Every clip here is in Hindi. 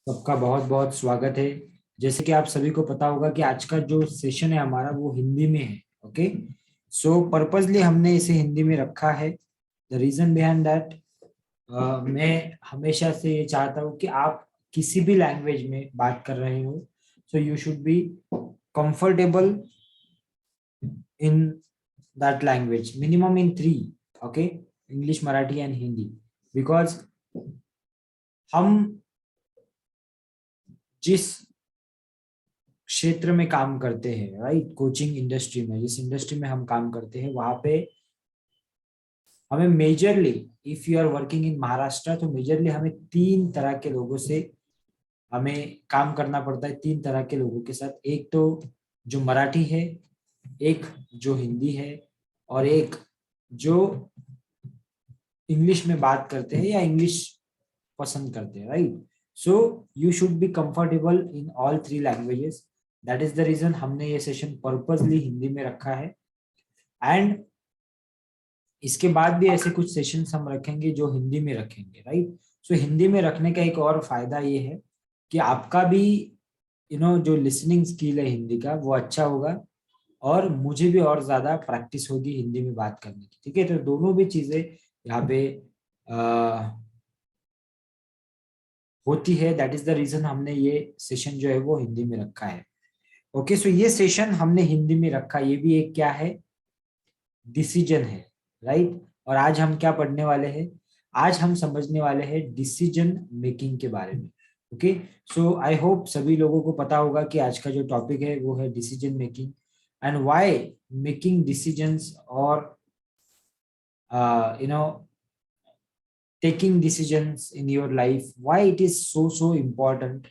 सबका बहुत बहुत स्वागत है। जैसे कि आप सभी को पता होगा कि आज का जो सेशन है हमारा वो हिंदी में है। ओके, सो पर्पसली हमने इसे हिंदी में रखा है। द रीजन बिहाइंड दैट, मैं हमेशा से ये चाहता हूँ कि आप किसी भी लैंग्वेज में बात कर रहे हो, सो you should be comfortable in that language, minimum in three. Okay, English, Marathi and Hindi. Because हम जिस क्षेत्र में काम करते हैं, राइट, कोचिंग इंडस्ट्री में, जिस इंडस्ट्री में हम काम करते हैं वहां पे हमें majorly, if you are working in Maharashtra, तो मेजरली हमें तीन तरह के लोगों से हमें काम करना पड़ता है। तीन तरह के लोगों के साथ, एक तो जो मराठी है, एक जो हिंदी है, और एक जो इंग्लिश में बात करते हैं या इंग्लिश पसंद करते हैं, right. So you should be comfortable in all three languages. That is the reason हमने ये सेशन पर्पसली हिंदी में रखा है। एंड इसके बाद भी ऐसे कुछ सेशंस हम रखेंगे जो हिंदी में रखेंगे, राइट। सो हिंदी में रखने का एक और फायदा ये है कि आपका भी जो लिसनिंग स्किल है हिंदी का वो अच्छा होगा, और मुझे भी और ज्यादा प्रैक्टिस होगी हिंदी में बात करने की। ठीक है, तो दोनों भी चीजें यहाँ पे होती है। दैट इज द रीजन हमने ये सेशन जो है वो हिंदी में रखा है। ओके, सो ये सेशन हमने हिंदी में रखा, ये भी एक क्या है, डिसीजन है, राइट। और आज हम क्या पढ़ने वाले हैं, आज हम समझने वाले हैं डिसीजन मेकिंग के बारे में। ओके, सो आई होप सभी लोगों को पता होगा कि आज का जो टॉपिक है वो है decision making, and why making decisions और you know taking decisions in your life, why it is so important,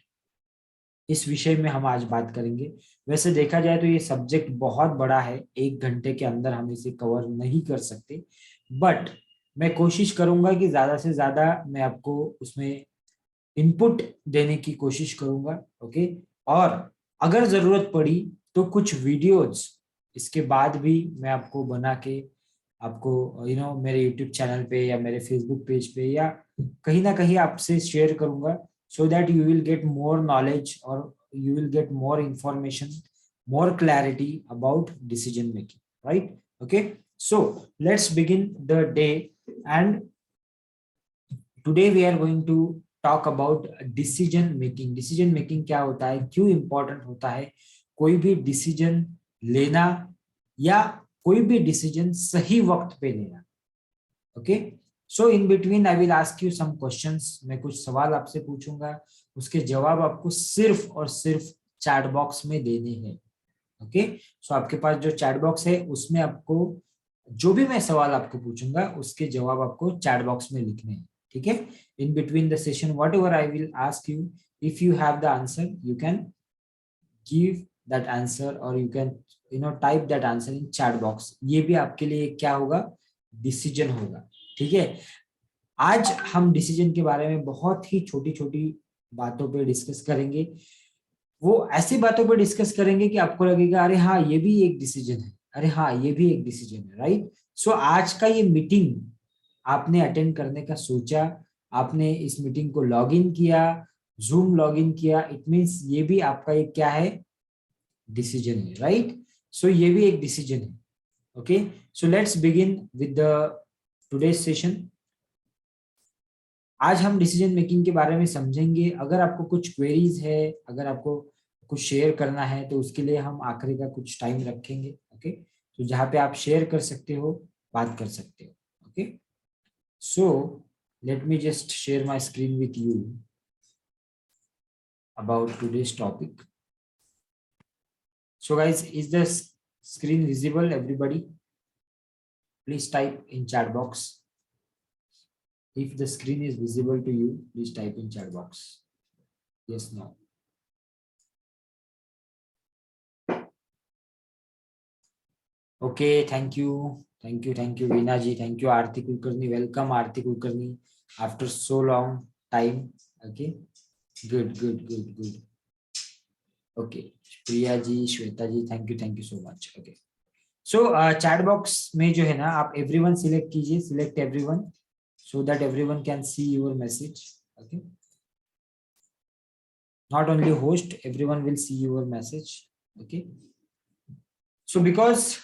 इस विषय में हम आज बात करेंगे। वैसे देखा जाए तो ये सब्जेक्ट बहुत बड़ा है, 1 घंटे के अंदर हम इसे कवर नहीं कर सकते, बट मैं कोशिश करूंगा कि ज्यादा से ज्यादा मैं आपको उसमें इनपुट देने की कोशिश करूंगा। ओके, और अगर जरूरत पड़ी तो कुछ वीडियोज इसके बाद भी मैं आपको बना के आपको मेरे यूट्यूब चैनल पे या मेरे फेसबुक पेज पे या कहीं ना कहीं आपसे शेयर करूंगा, so that you will get more knowledge और you will get more information, more clarity about decision making, right? Okay, so let's begin the day. And today we are going to talk about decision making. Decision making क्या होता है, क्यों important होता है कोई भी डिसीजन लेना, या कोई भी डिसीजन सही वक्त पे लेना। Okay, so in between I will ask you some questions. मैं कुछ सवाल आपसे पूछूंगा, उसके जवाब आपको सिर्फ और सिर्फ चैट बॉक्स में देने हैं। ओके, सो आपके पास जो चैट बॉक्स है उसमें आपको जो भी मैं सवाल आपको पूछूंगा उसके जवाब आपको चैट बॉक्स में लिखने हैं। ठीक है, in between the session whatever I will ask you, if you have the answer you can give that answer, और you can type that answer in chat box. ये भी आपके लिए क्या होगा, डिसीजन होगा। ठीक है, आज हम डिसीजन के बारे में बहुत ही छोटी छोटी बातों पे डिस्कस करेंगे। वो ऐसी बातों पर डिस्कस करेंगे कि आपको लगेगा अरे हाँ ये भी एक डिसीजन है, अरे हाँ ये भी एक डिसीजन है, राइट। सो आज का ये मीटिंग आपने अटेंड करने का सोचा, आपने इस मीटिंग को लॉग इन किया, जूम लॉग इन किया, इट मीन्स ये भी आपका एक क्या है, डिसीजन है, राइट। सो ये भी एक डिसीजन है। Okay, so let's begin with the today's session. आज हम डिसीजन मेकिंग के बारे में समझेंगे। अगर आपको कुछ क्वेरीज है, अगर आपको कुछ शेयर करना है, तो उसके लिए हम आखिरी का कुछ टाइम रखेंगे। ओके, तो जहाँ पे आप शेयर कर सकते हो, बात कर सकते हो। Okay, so let me just share my screen with you about today's topic. So guys, is the screen visible everybody? Please type in chat box. If the screen is visible to you, please type in chat box. Yes, no. Okay, thank you. Thank you, Veena ji. Thank you, Aarti Kulkarni. Welcome, Aarti Kulkarni, after so long time. Okay, good. Okay, Priya ji, Shweta ji, thank you so much. Okay, so chat box में जो है ना, आप everyone select कीजिए, select everyone, so that everyone can see your message. Okay. not only host, everyone will see your message. Okay. So because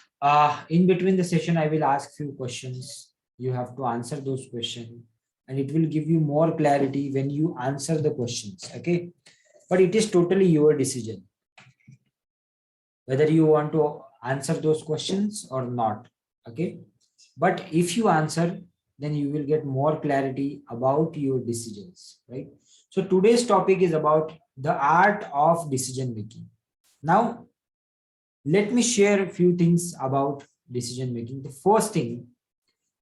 in between the session, I will ask few questions. You have to answer those questions, and it will give you more clarity when you answer the questions. Okay. But it is totally your decision whether you want to answer those questions or not. Okay. But if you answer, then you will get more clarity about your decisions, right? So today's topic is about the art of decision making. Now, let me share a few things about decision making. The first thing,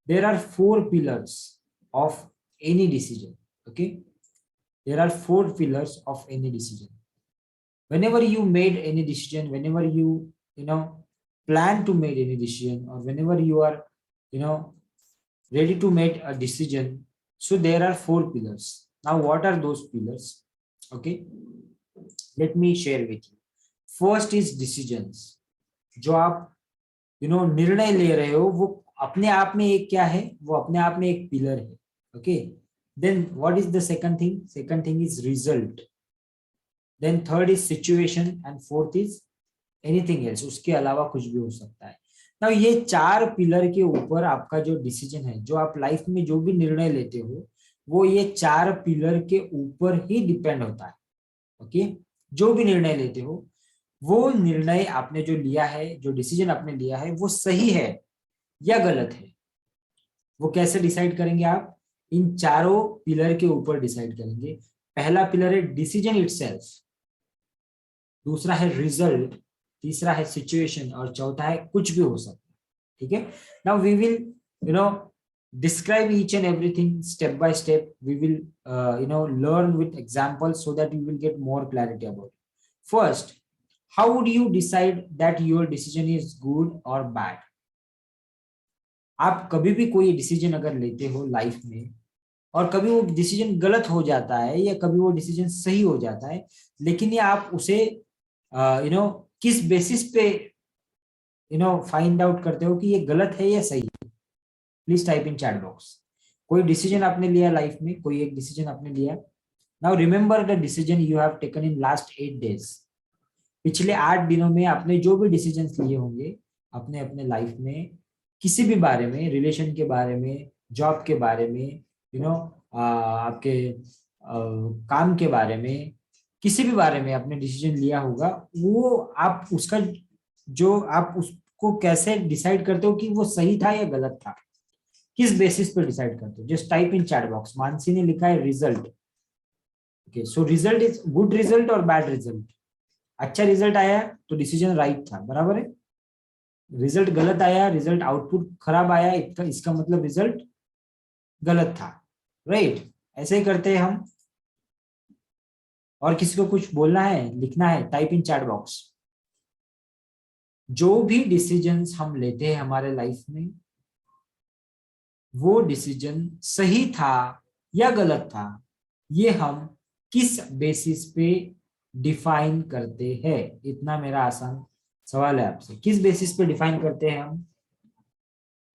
there are four pillars of any decision. Okay. There are four pillars of any decision. Whenever you made any decision, whenever you know, plan to make any decision, or whenever you are, you know, ready to make a decision, so there are four pillars. Now what are those pillars? Okay, let me share with you. First is decisions. जो आप निर्णय ले रहे हो, वो अपने आप में एक क्या है, वो अपने आप में एक पिलर है. Okay, then what is the second thing? Second thing is result. Then third is situation, and fourth is anything else. उसके अलावा कुछ भी हो सकता है. ना ये चार पिलर के ऊपर आपका जो डिसीजन है, जो आप लाइफ में जो भी निर्णय लेते हो, वो ये चार पिलर के ऊपर ही डिपेंड होता है. ओके, जो भी निर्णय लेते हो, वो निर्णय आपने जो लिया है, जो डिसीजन आपने लिया है, वो सही है या गलत है, वो कैसे डिसाइड करेंगे आप? इन चारों पिलर के ऊपर डिसाइड करेंगे. पहला पिलर है डिसीजन इटसेल्फ, दूसरा है रिजल्ट, तीसरा है सिचुएशन, और चौथा है कुछ भी हो सकता है. ठीक है. Now we will describe each and everything step by step. We will learn with examples so that you will get more clarity about it. First, how would you decide that your decision is good or bad? आप कभी भी कोई डिसीजन अगर लेते हो लाइफ में, और कभी वो डिसीजन गलत हो जाता है या कभी वो डिसीजन सही हो जाता है, लेकिन ये आप उसे किस बेसिस पे फाइंड आउट करते हो कि ये गलत है या सही है? Please type in chat box. कोई डिसीजन आपने लिया लाइफ में, कोई एक डिसीजन आपने लिया. Now remember the decision you have taken in last 8 days. पिछले 8 दिनों में आपने जो भी डिसीजन लिए होंगे अपने अपने लाइफ में, किसी भी बारे में, रिलेशन के बारे में, जॉब के बारे में, आपके काम के बारे में, किसी भी बारे में आपने डिसीजन लिया होगा, वो आप उसका जो आप उसको कैसे डिसाइड करते हो कि वो सही था या गलत था, किस बेसिस पर डिसाइड करते हो? Just type in chat box. Mansi ने लिखा है result. Okay, so result is good result और बैड रिजल्ट. अच्छा रिजल्ट आया तो डिसीजन राइट था, बराबर है. रिजल्ट गलत आया, रिजल्ट आउटपुट खराब आया, इसका मतलब रिजल्ट गलत था, राइट? ऐसे ही करते हैं हम. और किसी को कुछ बोलना है, लिखना है, टाइप इन चैट बॉक्स. जो भी डिसीजंस हम लेते हैं हमारे लाइफ में, वो डिसीजन सही था या गलत था, ये हम किस बेसिस पे डिफाइन करते हैं? इतना मेरा आसान सवाल है आपसे. किस बेसिस पे डिफाइन करते हैं हम?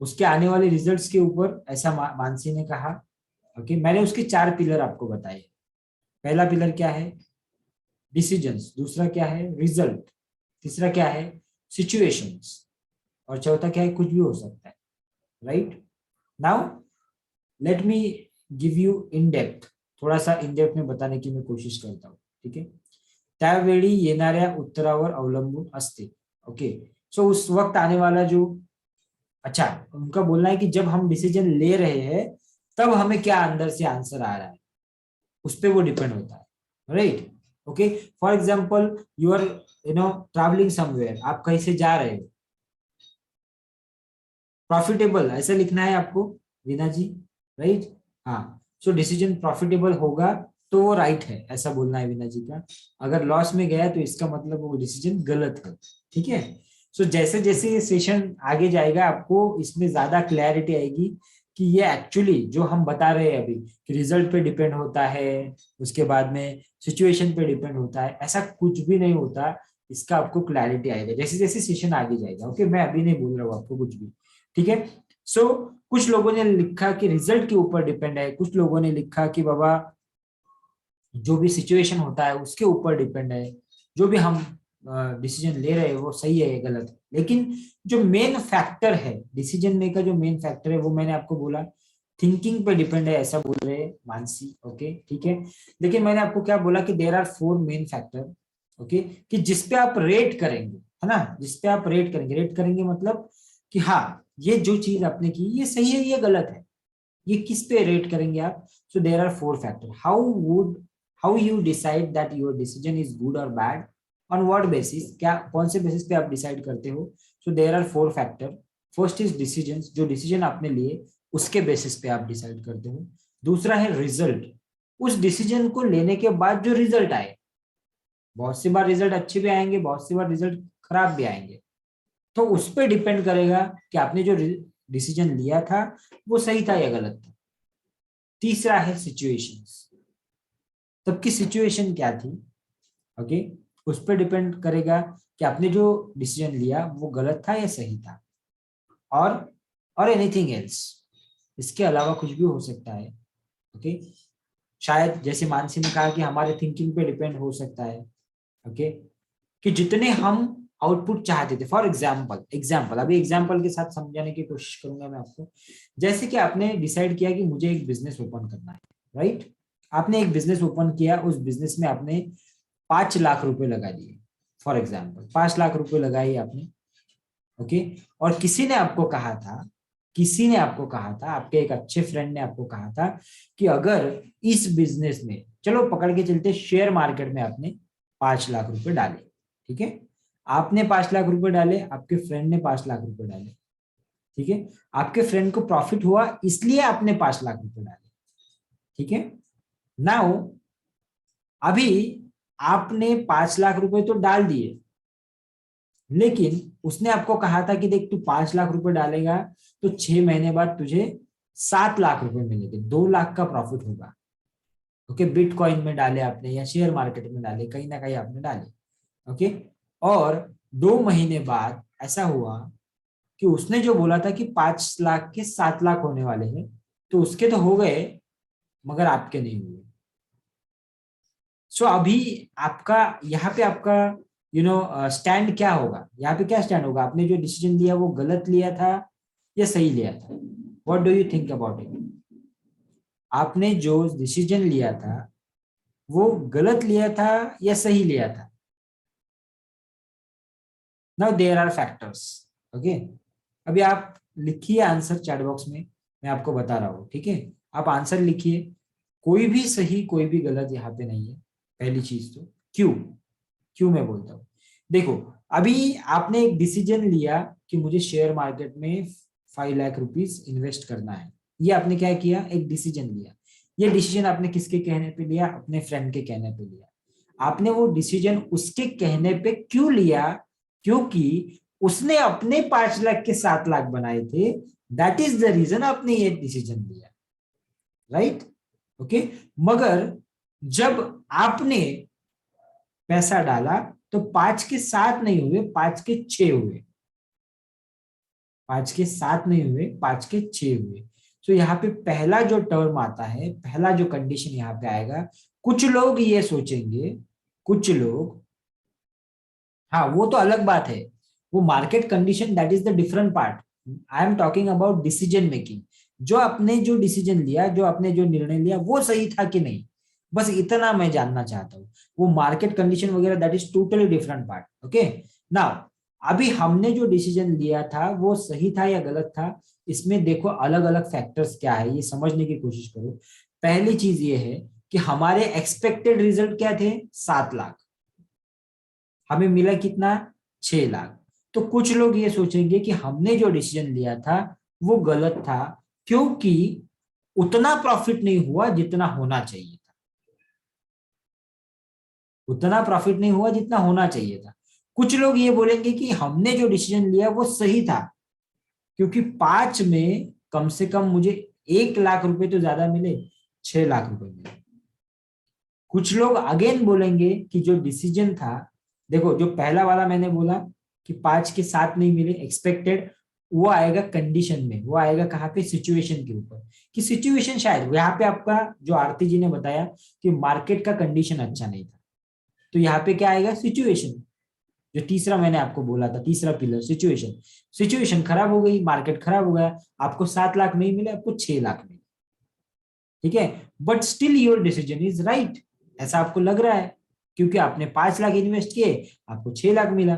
उसके आने वाले रिजल्ट्स के ऊपर, ऐसा मानसी ने कहा. ओके, मैंने उसके 4 पिलर आपको बताए. पहला पिलर क्या है? डिसीजंस. दूसरा क्या है? रिजल्ट. तीसरा क्या है? सिचुएशंस. और चौथा क्या है? कुछ भी हो सकता है, right? Now let me give you in depth. थोड़ा सा इन डेप्थ में बताने की मैं कोशिश करता हूँ. ठीक है. त्यावेळी येणाऱ्या उत्तरावर अवलंबून असते. ओके, सो उस वक्त आने वाला जो, अच्छा, उनका बोलना है कि जब हम डिसीजन ले रहे हैं तब हमें क्या अंदर से आंसर आ रहा है, उस पर वो डिपेंड होता है, right? Okay, for example you are travelling somewhere. आप कहीं से जा रहे हो. प्रॉफिटेबल ऐसा लिखना है आपको, वीना जी, राइट? हाँ, सो डिसीजन प्रॉफिटेबल होगा तो वो राइट है, ऐसा बोलना है वीना जी का. अगर लॉस में गया तो इसका मतलब वो डिसीजन गलत है. ठीक है. सो जैसे जैसे ये सेशन आगे जाएगा, आपको इसमें ज्यादा क्लैरिटी आएगी कि ये एक्चुअली जो हम बता रहे हैं अभी कि रिजल्ट पे डिपेंड होता है, उसके बाद में सिचुएशन पे डिपेंड होता है, ऐसा कुछ भी नहीं होता. इसका आपको क्लैरिटी आएगा जैसे जैसे सेशन आगे जाएगा. ओके, मैं अभी नहीं बोल रहा हूँ आपको कुछ भी. ठीक है. सो कुछ लोगों ने लिखा कि रिजल्ट के ऊपर डिपेंड है, कुछ लोगों ने लिखा कि बाबा जो भी सिचुएशन होता है उसके ऊपर डिपेंड है, जो भी हम डिसीजन ले रहे हैं वो सही है या गलत है। लेकिन जो मेन फैक्टर है डिसीजन मेकर, जो मेन फैक्टर है वो मैंने आपको बोला थिंकिंग पे डिपेंड है, ऐसा बोल रहे हैं मानसी। ओके ठीक है। लेकिन मैंने आपको क्या बोला कि there are 4 main factor. Okay, कि जिसपे आप रेट करेंगे, है ना, जिसपे आप रेट करेंगे, रेट करेंगे मतलब कि हाँ ये जो चीज आपने की ये सही है ये गलत है, ये किस पे रेट करेंगे आप। So there are 4 factor. How you decide that your decision is good और बैड, ऑन व्हाट बेसिस, क्या कौन से बेसिस पे आप डिसाइड करते हो। So there are 4 factor. First is decision, जो डिसीजन आपने लिए उसके बेसिस पे आप डिसाइड करते हो। दूसरा है रिजल्ट, उस डिसीजन को लेने के बाद जो रिजल्ट आए, बहुत सी बार रिजल्ट अच्छे भी आएंगे, बहुत सी बार रिजल्ट खराब भी आएंगे, तो उस पर डिपेंड करेगा कि आपने जो डिसीजन लिया था वो सही था या गलत था। तीसरा है सिचुएशंस, तब की सिचुएशन क्या थी। ओके, उस पर डिपेंड करेगा कि आपने जो डिसीजन लिया वो गलत था या सही था। और एनीथिंग एल्स, इसके अलावा कुछ भी हो सकता है। ओके, शायद जैसे मानसी ने कहा कि हमारे थिंकिंग पे डिपेंड हो सकता है। ओके, कि जितने हम आउटपुट चाहते थे, फॉर एग्जाम्पल अभी एग्जाम्पल के साथ समझाने की कोशिश करूंगा मैं आपको। जैसे कि आपने डिसाइड किया कि मुझे एक बिजनेस ओपन करना है, राइट। आपने एक बिजनेस ओपन किया, उस बिजनेस में आपने 5 लाख रुपए लगा दिए, फॉर एग्जाम्पल 5 लाख रुपए लगाए आपने। ओके, और किसी ने आपको कहा था, आपके एक अच्छे फ्रेंड ने आपको कहा था कि अगर इस बिजनेस में, चलो पकड़ के चलते शेयर मार्केट में आपने 5 लाख रुपए डाले, ठीक है। आपने 5 लाख रुपए डाले, आपके फ्रेंड ने 5 लाख रुपए डाले, ठीक है। आपके फ्रेंड को प्रॉफिट हुआ इसलिए आपने 5 लाख रुपए डाले, ठीक है। नाउ अभी आपने 5 लाख रुपए तो डाल दिए, लेकिन उसने आपको कहा था कि देख तू 5 लाख रुपए डालेगा तो 6 महीने बाद तुझे 7 लाख रुपए मिलेंगे, 2 लाख का प्रॉफिट होगा। ओके, बिटकॉइन में डाले आपने या शेयर मार्केट में डाले, कहीं ना कहीं आपने डाले। ओके, और 2 महीने बाद ऐसा हुआ कि उसने जो बोला था कि 5 लाख के 7 लाख होने वाले हैं, तो उसके तो हो गए मगर आपके नहीं हुए। सो अभी आपका यहाँ पे आपका स्टैंड क्या होगा, यहाँ पे क्या स्टैंड होगा, आपने जो डिसीजन लिया वो गलत लिया था या सही लिया था। What do you think about it. आपने जो डिसीजन लिया था वो गलत लिया था या सही लिया था। Now there are factors. Okay, अभी आप लिखिए आंसर चैट बॉक्स में, मैं आपको बता रहा हूँ, ठीक है। आप आंसर लिखिए, कोई भी सही कोई भी गलत यहाँ पे नहीं है। पहली चीज तो क्यों, क्यों मैं बोलता हूँ, देखो अभी आपने एक डिसीजन लिया कि मुझे शेयर मार्केट में 5 लाख रुपीज इन्वेस्ट करना है। ये आपने क्या किया, एक डिसीजन लिया। ये डिसीजन आपने किसके कहने पे लिया, अपने फ्रेंड के कहने पे लिया। आपने वो डिसीजन उसके कहने पे क्यों लिया, क्योंकि उसने अपने 5 लाख के 7 लाख बनाए थे, दैट इज द रीजन आपने ये डिसीजन लिया, राइट। ओके, मगर जब आपने पैसा डाला तो 5 के 7 नहीं हुए, 5 के 6 हुए, 5 के 7 नहीं हुए, 5 के 6 हुए। तो यहाँ पे पहला जो टर्म आता है, पहला जो कंडीशन यहाँ पे आएगा, कुछ लोग ये सोचेंगे, कुछ लोग, हाँ वो तो अलग बात है, वो market condition that is the different part. I am talking about decision making. जो आपने जो डिसीजन लिया, जो आपने जो निर्णय लिया वो सही था कि नहीं, बस इतना मैं जानना चाहता हूँ। वो मार्केट कंडीशन वगैरह that is totally different part. Okay, now अभी हमने जो डिसीजन लिया था वो सही था या गलत था, इसमें देखो अलग अलग फैक्टर्स क्या है ये समझने की कोशिश करो। पहली चीज ये है कि हमारे एक्सपेक्टेड रिजल्ट क्या थे, 7 लाख, हमें मिला कितना, 6 लाख। तो कुछ लोग ये सोचेंगे कि हमने जो डिसीजन लिया था वो गलत था, क्योंकि उतना प्रॉफिट नहीं हुआ जितना होना चाहिए था, उतना प्रॉफिट नहीं हुआ जितना होना चाहिए था। कुछ लोग ये बोलेंगे कि हमने जो डिसीजन लिया वो सही था, क्योंकि 5 में कम से कम मुझे 1 लाख रुपए तो ज्यादा मिले, 6 लाख रुपए मिले। कुछ लोग अगेन बोलेंगे कि जो डिसीजन था, देखो जो पहला वाला मैंने बोला कि 5 के 7 नहीं मिले एक्सपेक्टेड, वो आएगा कंडीशन में, वो आएगा कहाँ पे, सिचुएशन के ऊपर, कि सिचुएशन शायद यहाँ पे आपका जो आरती जी ने बताया कि मार्केट का कंडीशन अच्छा नहीं था, तो यहाँ पे क्या आएगा, सिचुएशन। जो तीसरा मैंने आपको बोला था, तीसरा पिलर सिचुएशन, सिचुएशन खराब हो गई, मार्केट खराब हो गया, आपको 7 लाख नहीं मिले, आपको 6 लाख मिले, ठीक है, but still your decision is right, ऐसा आपको लग रहा है, क्योंकि आपने 5 लाख इन्वेस्ट किए, आपको 6 लाख मिला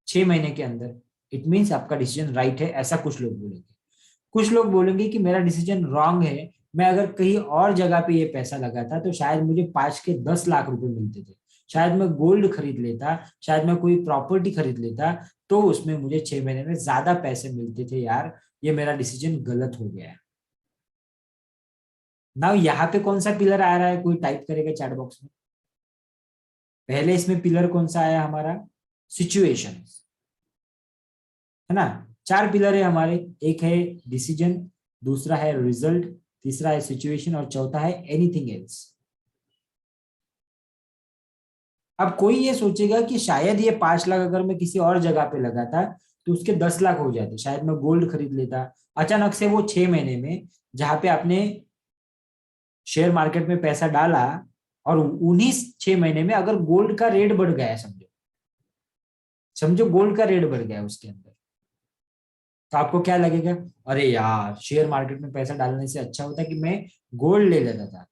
6 महीने के अंदर, इट मीन्स आपका डिसीजन राइट है, ऐसा कुछ लोग बोलेंगे। कुछ लोग बोलेंगे कि मेरा डिसीजन रॉन्ग है, मैं अगर कहीं और जगह पे ये पैसा लगाता तो शायद मुझे 5 के 10 लाख रुपए मिलते थे, शायद मैं गोल्ड खरीद लेता, शायद मैं कोई प्रॉपर्टी खरीद लेता, तो उसमें मुझे 6 महीने में ज्यादा पैसे मिलते थे यार, ये मेरा डिसीजन गलत हो गया। नाउ यहाँ पे कौन सा पिलर आ रहा है, कोई टाइप करेगा चैट बॉक्स में। पहले इसमें पिलर कौन सा आया हमारा, सिचुएशन, है ना। 4 पिलर है हमारे, एक है डिसीजन, दूसरा है रिजल्ट, तीसरा है सिचुएशन, और चौथा है एनीथिंग एल्स। अब कोई ये सोचेगा कि शायद ये 5 लाख अगर मैं किसी और जगह पे लगाता तो उसके 10 लाख हो जाते, शायद मैं गोल्ड खरीद लेता। अचानक से वो 6 महीने में जहां पे आपने शेयर मार्केट में पैसा डाला, और उन्हीं 6 महीने में अगर गोल्ड का रेट बढ़ गया, समझो समझो गोल्ड का रेट बढ़ गया उसके अंदर, तो आपको क्या लगेगा, अरे यार शेयर मार्केट में पैसा डालने से अच्छा होता कि मैं गोल्ड ले लेता था,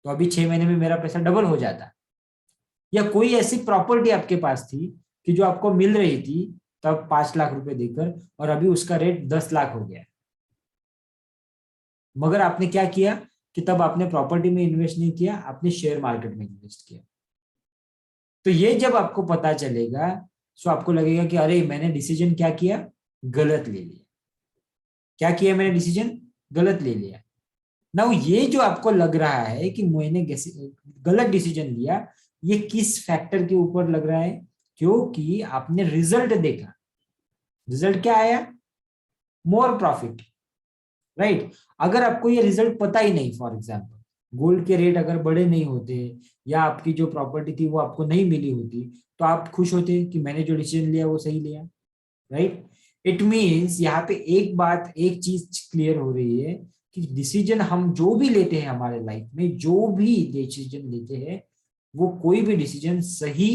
तो अभी 6 महीने में मेरा पैसा डबल हो जाता। या कोई ऐसी प्रॉपर्टी आपके पास थी कि जो आपको मिल रही थी तब 5 लाख रुपए देकर, और अभी उसका रेट 10 लाख हो गया, मगर आपने क्या किया कि तब आपने प्रॉपर्टी में इन्वेस्ट नहीं किया, आपने शेयर मार्केट में इन्वेस्ट किया। तो ये जब आपको पता चलेगा तो आपको लगेगा कि अरे मैंने डिसीजन क्या किया, गलत ले लिया। क्या किया मैंने, डिसीजन गलत ले लिया। नाउ ये जो आपको लग रहा है कि मैंने गलत डिसीजन लिया, ये किस फैक्टर के ऊपर लग रहा है, क्योंकि आपने रिजल्ट देखा। रिजल्ट क्या आया, मोर प्रॉफिट, राइट। अगर आपको ये रिजल्ट पता ही नहीं, फॉर एग्जाम्पल गोल्ड के रेट अगर बड़े नहीं होते, या आपकी जो प्रॉपर्टी थी वो आपको नहीं मिली होती, तो आप खुश होते कि मैंने जो डिसीजन लिया वो सही लिया, राइट। इट मीन्स यहाँ पे एक बात, एक चीज क्लियर हो रही है कि डिसीजन हम जो भी लेते हैं हमारे लाइफ में, जो भी डिसीजन लेते हैं, वो कोई भी डिसीजन सही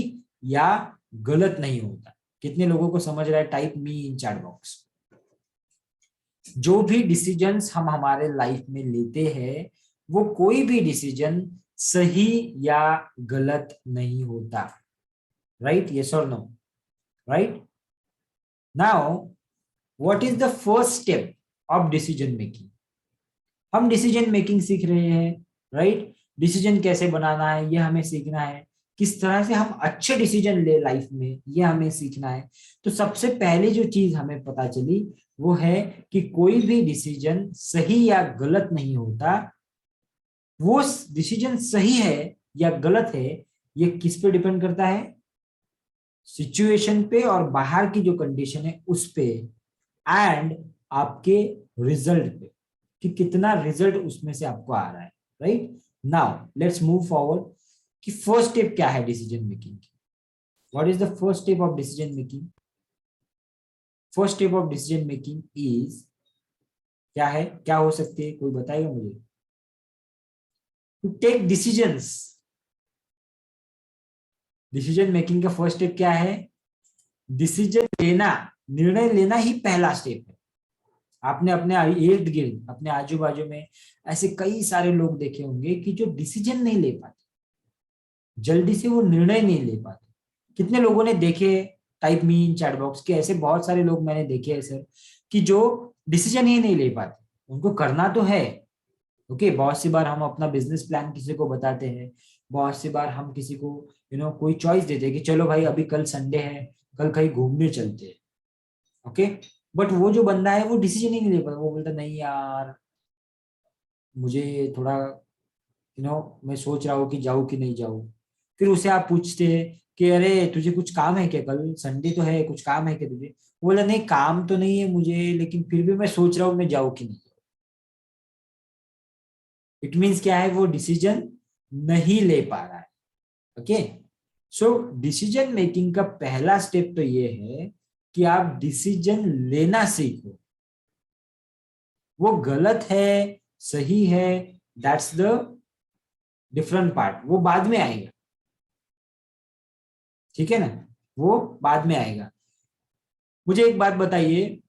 या गलत नहीं होता। कितने लोगों को समझ रहा है, टाइप मी इन चैट बॉक्स। जो भी डिसीजंस हम हमारे लाइफ में लेते हैं, वो कोई भी डिसीजन सही या गलत नहीं होता, राइट, यस और no, right. Now what is the first step of decision making. हम डिसीजन मेकिंग सीख रहे हैं, राइट। डिसीजन कैसे बनाना है ये हमें सीखना है, किस तरह से हम अच्छे डिसीजन ले लाइफ में ये हमें सीखना है। तो सबसे पहले जो चीज हमें पता चली वो है कि कोई भी डिसीजन सही या गलत नहीं होता। वो डिसीजन सही है या गलत है, ये किस पे डिपेंड करता है, सिचुएशन पे और बाहर की जो कंडीशन है उस पे, एंड आपके रिजल्ट पे, कि कितना रिजल्ट उसमें से आपको आ रहा है, right. Now let's move forward कि फर्स्ट स्टेप क्या है डिसीजन मेकिंग की। What is the first step of decision making. First step of decision making is, क्या है, क्या हो सकती है, कोई बताएगा मुझे। To take decisions. Decision making का फर्स्ट स्टेप क्या है, डिसीजन लेना, निर्णय लेना ही पहला स्टेप है। आपने अपने इर्द गिर्द, अपने आजू बाजू में ऐसे कई सारे लोग देखे होंगे कि जो डिसीजन नहीं ले पाते, जल्दी से वो निर्णय नहीं ले पाते। कितने लोगों ने देखे, टाइप मी इन चैट बॉक्स के, ऐसे बहुत सारे लोग मैंने देखे हैं सर, कि जो डिसीजन ही नहीं ले पाते। उनको करना तो है, ओके, बहुत सी बार हम अपना बिजनेस प्लान किसी को बताते हैं, बहुत सी बार हम किसी को कोई चॉइस देते हैं कि चलो भाई अभी कल संडे है, कल कहीं घूमने चलते हैं, ओके, बट वो जो बंदा है वो डिसीजन ही नहीं ले पाता। वो बोलता नहीं यार, मुझे थोड़ा मैं सोच रहा हूँ कि जाऊँ कि नहीं जाऊँ। फिर उसे आप पूछते हैं कि अरे तुझे कुछ काम है क्या, कल संडे तो है, कुछ काम है क्या तुझे। वो बोला नहीं काम तो नहीं है मुझे, लेकिन फिर भी मैं सोच रहा हूँ मैं जाऊँ कि नहीं। इट मीन्स क्या है, वो डिसीजन नहीं ले पा रहा है, ओके। सो डिसीजन मेकिंग का पहला स्टेप तो ये है कि आप डिसीजन लेना सीखो। वो गलत है सही है, दैट्स द डिफरेंट पार्ट, वो बाद में आएगा, ठीक है ना, वो बाद में आएगा। मुझे एक बात बताइए,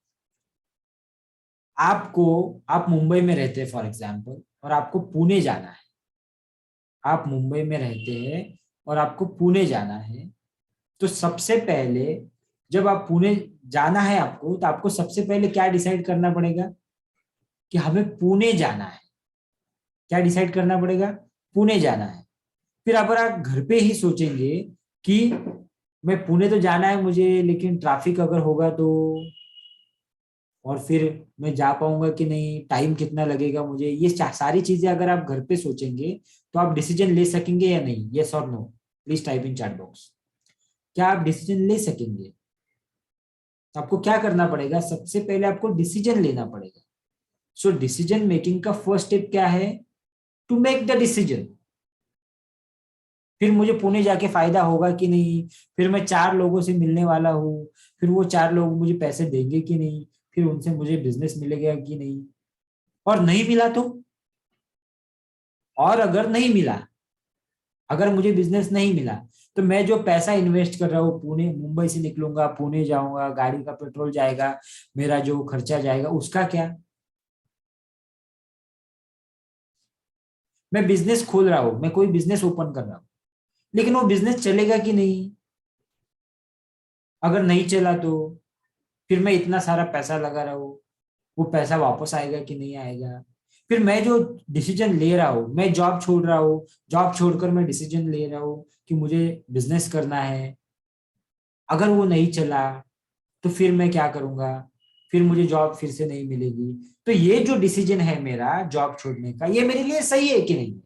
आपको, आप मुंबई में रहते हैं फॉर एग्जाम्पल, और आपको पुणे जाना है, आप मुंबई में रहते हैं और आपको पुणे जाना है, तो सबसे पहले जब आप पुणे जाना है आपको, तो आपको सबसे पहले क्या डिसाइड करना पड़ेगा कि हमें पुणे जाना है। क्या डिसाइड करना पड़ेगा? पुणे जाना है। फिर अगर आप घर पे ही सोचेंगे कि मैं पुणे तो जाना है मुझे, लेकिन ट्रैफिक अगर होगा तो, और फिर मैं जा पाऊंगा कि नहीं, टाइम कितना लगेगा मुझे, ये सारी चीजें अगर आप घर पे सोचेंगे तो आप डिसीजन ले सकेंगे या नहीं? यस और no, please type in chat box. क्या आप डिसीजन ले सकेंगे? तो आपको क्या करना पड़ेगा? सबसे पहले आपको डिसीजन लेना पड़ेगा। सो डिसीजन मेकिंग का फर्स्ट स्टेप क्या है? To make the decision. फिर मुझे पुणे जाके फायदा होगा कि नहीं, फिर मैं 4 लोगों से मिलने वाला हूँ, फिर वो 4 लोग मुझे पैसे देंगे कि नहीं, फिर उनसे मुझे बिजनेस मिलेगा कि नहीं, और नहीं मिला तो, और अगर नहीं मिला, अगर मुझे बिजनेस नहीं मिला, तो मैं जो पैसा इन्वेस्ट कर रहा हूँ, पुणे मुंबई से निकलूंगा, पुणे जाऊंगा, गाड़ी का पेट्रोल जाएगा, मेरा जो खर्चा जाएगा, उसका क्या? मैं बिजनेस खोल रहा हूँ, मैं कोई बिजनेस ओपन कर रहा हूँ, लेकिन वो बिजनेस चलेगा कि नहीं? अगर नहीं चला तो फिर मैं इतना सारा पैसा लगा रहा हूँ, वो पैसा वापस आएगा कि नहीं आएगा? फिर मैं जो डिसीजन ले रहा हूँ, मैं जॉब छोड़ रहा हूँ, जॉब छोड़कर मैं डिसीजन ले रहा हूँ कि मुझे बिजनेस करना है, अगर वो नहीं चला तो फिर मैं क्या करूंगा? फिर मुझे जॉब फिर से नहीं मिलेगी। तो ये जो डिसीजन है मेरा जॉब छोड़ने का, ये मेरे लिए सही है कि नहीं?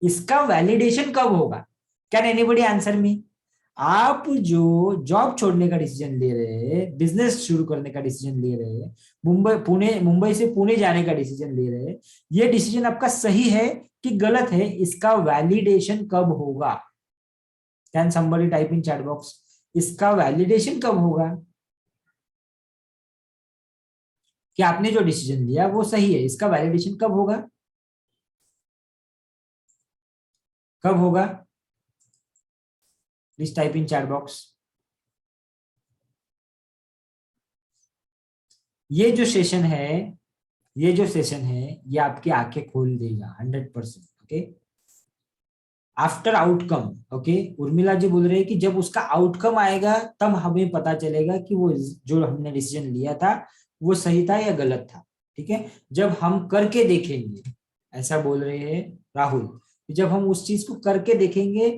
इसका वैलिडेशन कब होगा? Can anybody answer me? आप जो जॉब छोड़ने का डिसीजन ले रहे हैं, बिजनेस शुरू करने का डिसीजन ले रहे हैं, मुंबई से पुणे जाने का डिसीजन ले रहे हैं, ये डिसीजन आपका सही है कि गलत है? इसका वैलिडेशन कब होगा? Can somebody type in chat box, इसका वैलिडेशन कब होगा कि आपने जो डिसीजन लिया वो सही है? इसका वैलिडेशन कब होगा? कब होगा? Please type in chat box. ये जो सेशन है, ये जो सेशन है, ये आपकी आंखें खोल देगा 100%। Okay, after outcome. Okay, Urmila ji बोल रहे हैं कि जब उसका आउटकम आएगा तब हमें पता चलेगा कि वो जो हमने डिसीजन लिया था वो सही था या गलत था। ठीक है, जब हम करके देखेंगे, ऐसा बोल रहे हैं राहुल, जब हम उस चीज को करके देखेंगे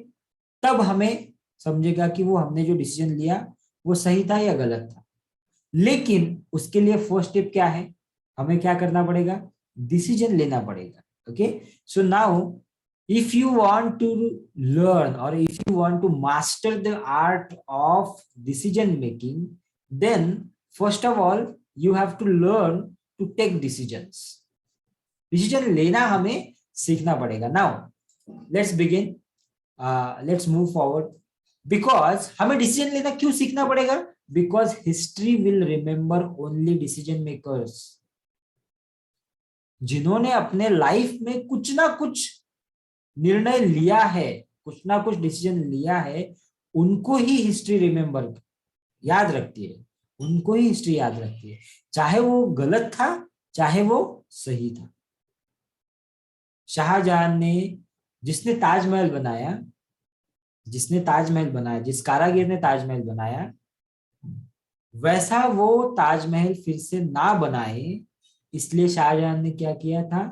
तब हमें समझेगा कि वो हमने जो डिसीजन लिया वो सही था या गलत था। लेकिन उसके लिए फर्स्ट स्टेप क्या है? हमें क्या करना पड़ेगा? डिसीजन लेना पड़ेगा। Okay, so now if you want to learn or if you want to master the art of decision making, then first of all you have to learn to take decisions. Decision लेना हमें सीखना पड़ेगा। Now let's begin, let's move forward. Because हमें डिसीजन लेना क्यों सीखना पड़ेगा? Because history will remember only decision makers. जिन्होंने अपने लाइफ में कुछ ना कुछ निर्णय लिया है, कुछ ना कुछ डिसीजन लिया है, उनको ही हिस्ट्री रिमेंबर याद रखती है, उनको ही हिस्ट्री याद रखती है, चाहे वो गलत था चाहे वो सही था। शाहजहां ने, जिसने ताजमहल बनाया, जिसने ताजमहल बनाया, जिस कारागिर ने ताजमहल बनाया, वैसा वो ताजमहल फिर से ना बनाए, इसलिए शाहजहां ने क्या किया था?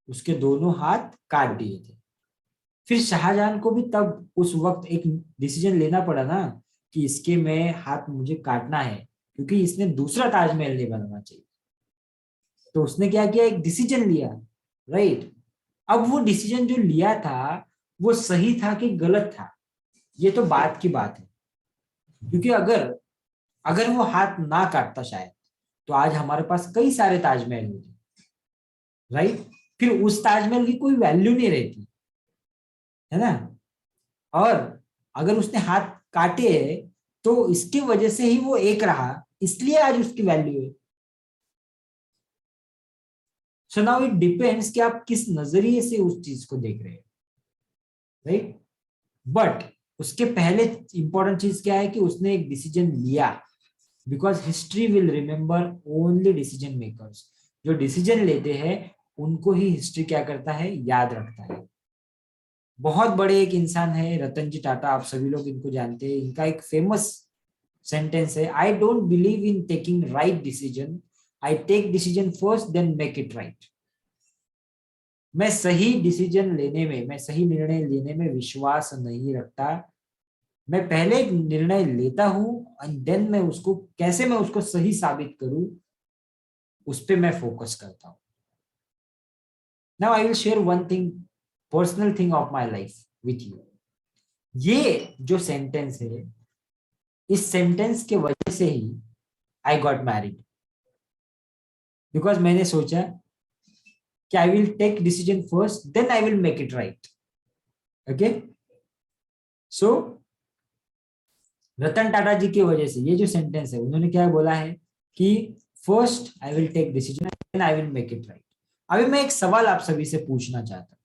उसके दोनों हाथ काट दिए थे। फिर शाहजहां को भी तब उस वक्त एक डिसीजन लेना पड़ा ना कि इसके में हाथ मुझे काटना है, क्योंकि इसने दूसरा ताजमहल नहीं बनाना चाहिए। तो उसने क्या किया? एक डिसीजन लिया, राइट? अब वो डिसीजन जो लिया था वो सही था कि गलत था, ये तो बात की बात है। क्योंकि अगर अगर वो हाथ ना काटता शायद, तो आज हमारे पास कई सारे ताजमहल होते, राइट? फिर उस ताजमहल की कोई वैल्यू नहीं रहती, है ना? और अगर उसने हाथ काटे तो इसकी वजह से ही वो एक रहा, इसलिए आज उसकी वैल्यू है। सो नाउ इट डिपेंड्स कि आप किस नजरिए से उस चीज को देख रहे हैं, राइट। बट उसके पहले इंपॉर्टेंट चीज क्या है कि उसने एक डिसीजन लिया, because history will remember only decision makers. जो डिसीजन लेते हैं उनको ही हिस्ट्री क्या करता है, याद रखता है। बहुत बड़े एक इंसान है रतन जी टाटा, आप सभी लोग इनको जानते हैं। इनका एक फेमस सेंटेंस है, I don't believe in taking right decision, I take decision first then make it right. मैं सही डिसीजन लेने में, मैं सही निर्णय लेने में विश्वास नहीं रखता। मैं पहले एक निर्णय लेता हूं एंड देन मैं उसको कैसे मैं उसको सही साबित करूं, उस पर मैं फोकस करता हूं। Now I will share one thing, personal thing of my life with you. ये जो सेंटेंस है, इस सेंटेंस के वजह से ही आई गॉट मैरिड, बिकॉज मैंने सोचा कि I will take decision first then I will make it right. Okay, so Ratan Tata ji की वजह से ये जो सेंटेंस है, उन्होंने क्या बोला है कि first I will take decision then I will make it right. अभी मैं एक सवाल आप सभी से पूछना चाहता हूँ,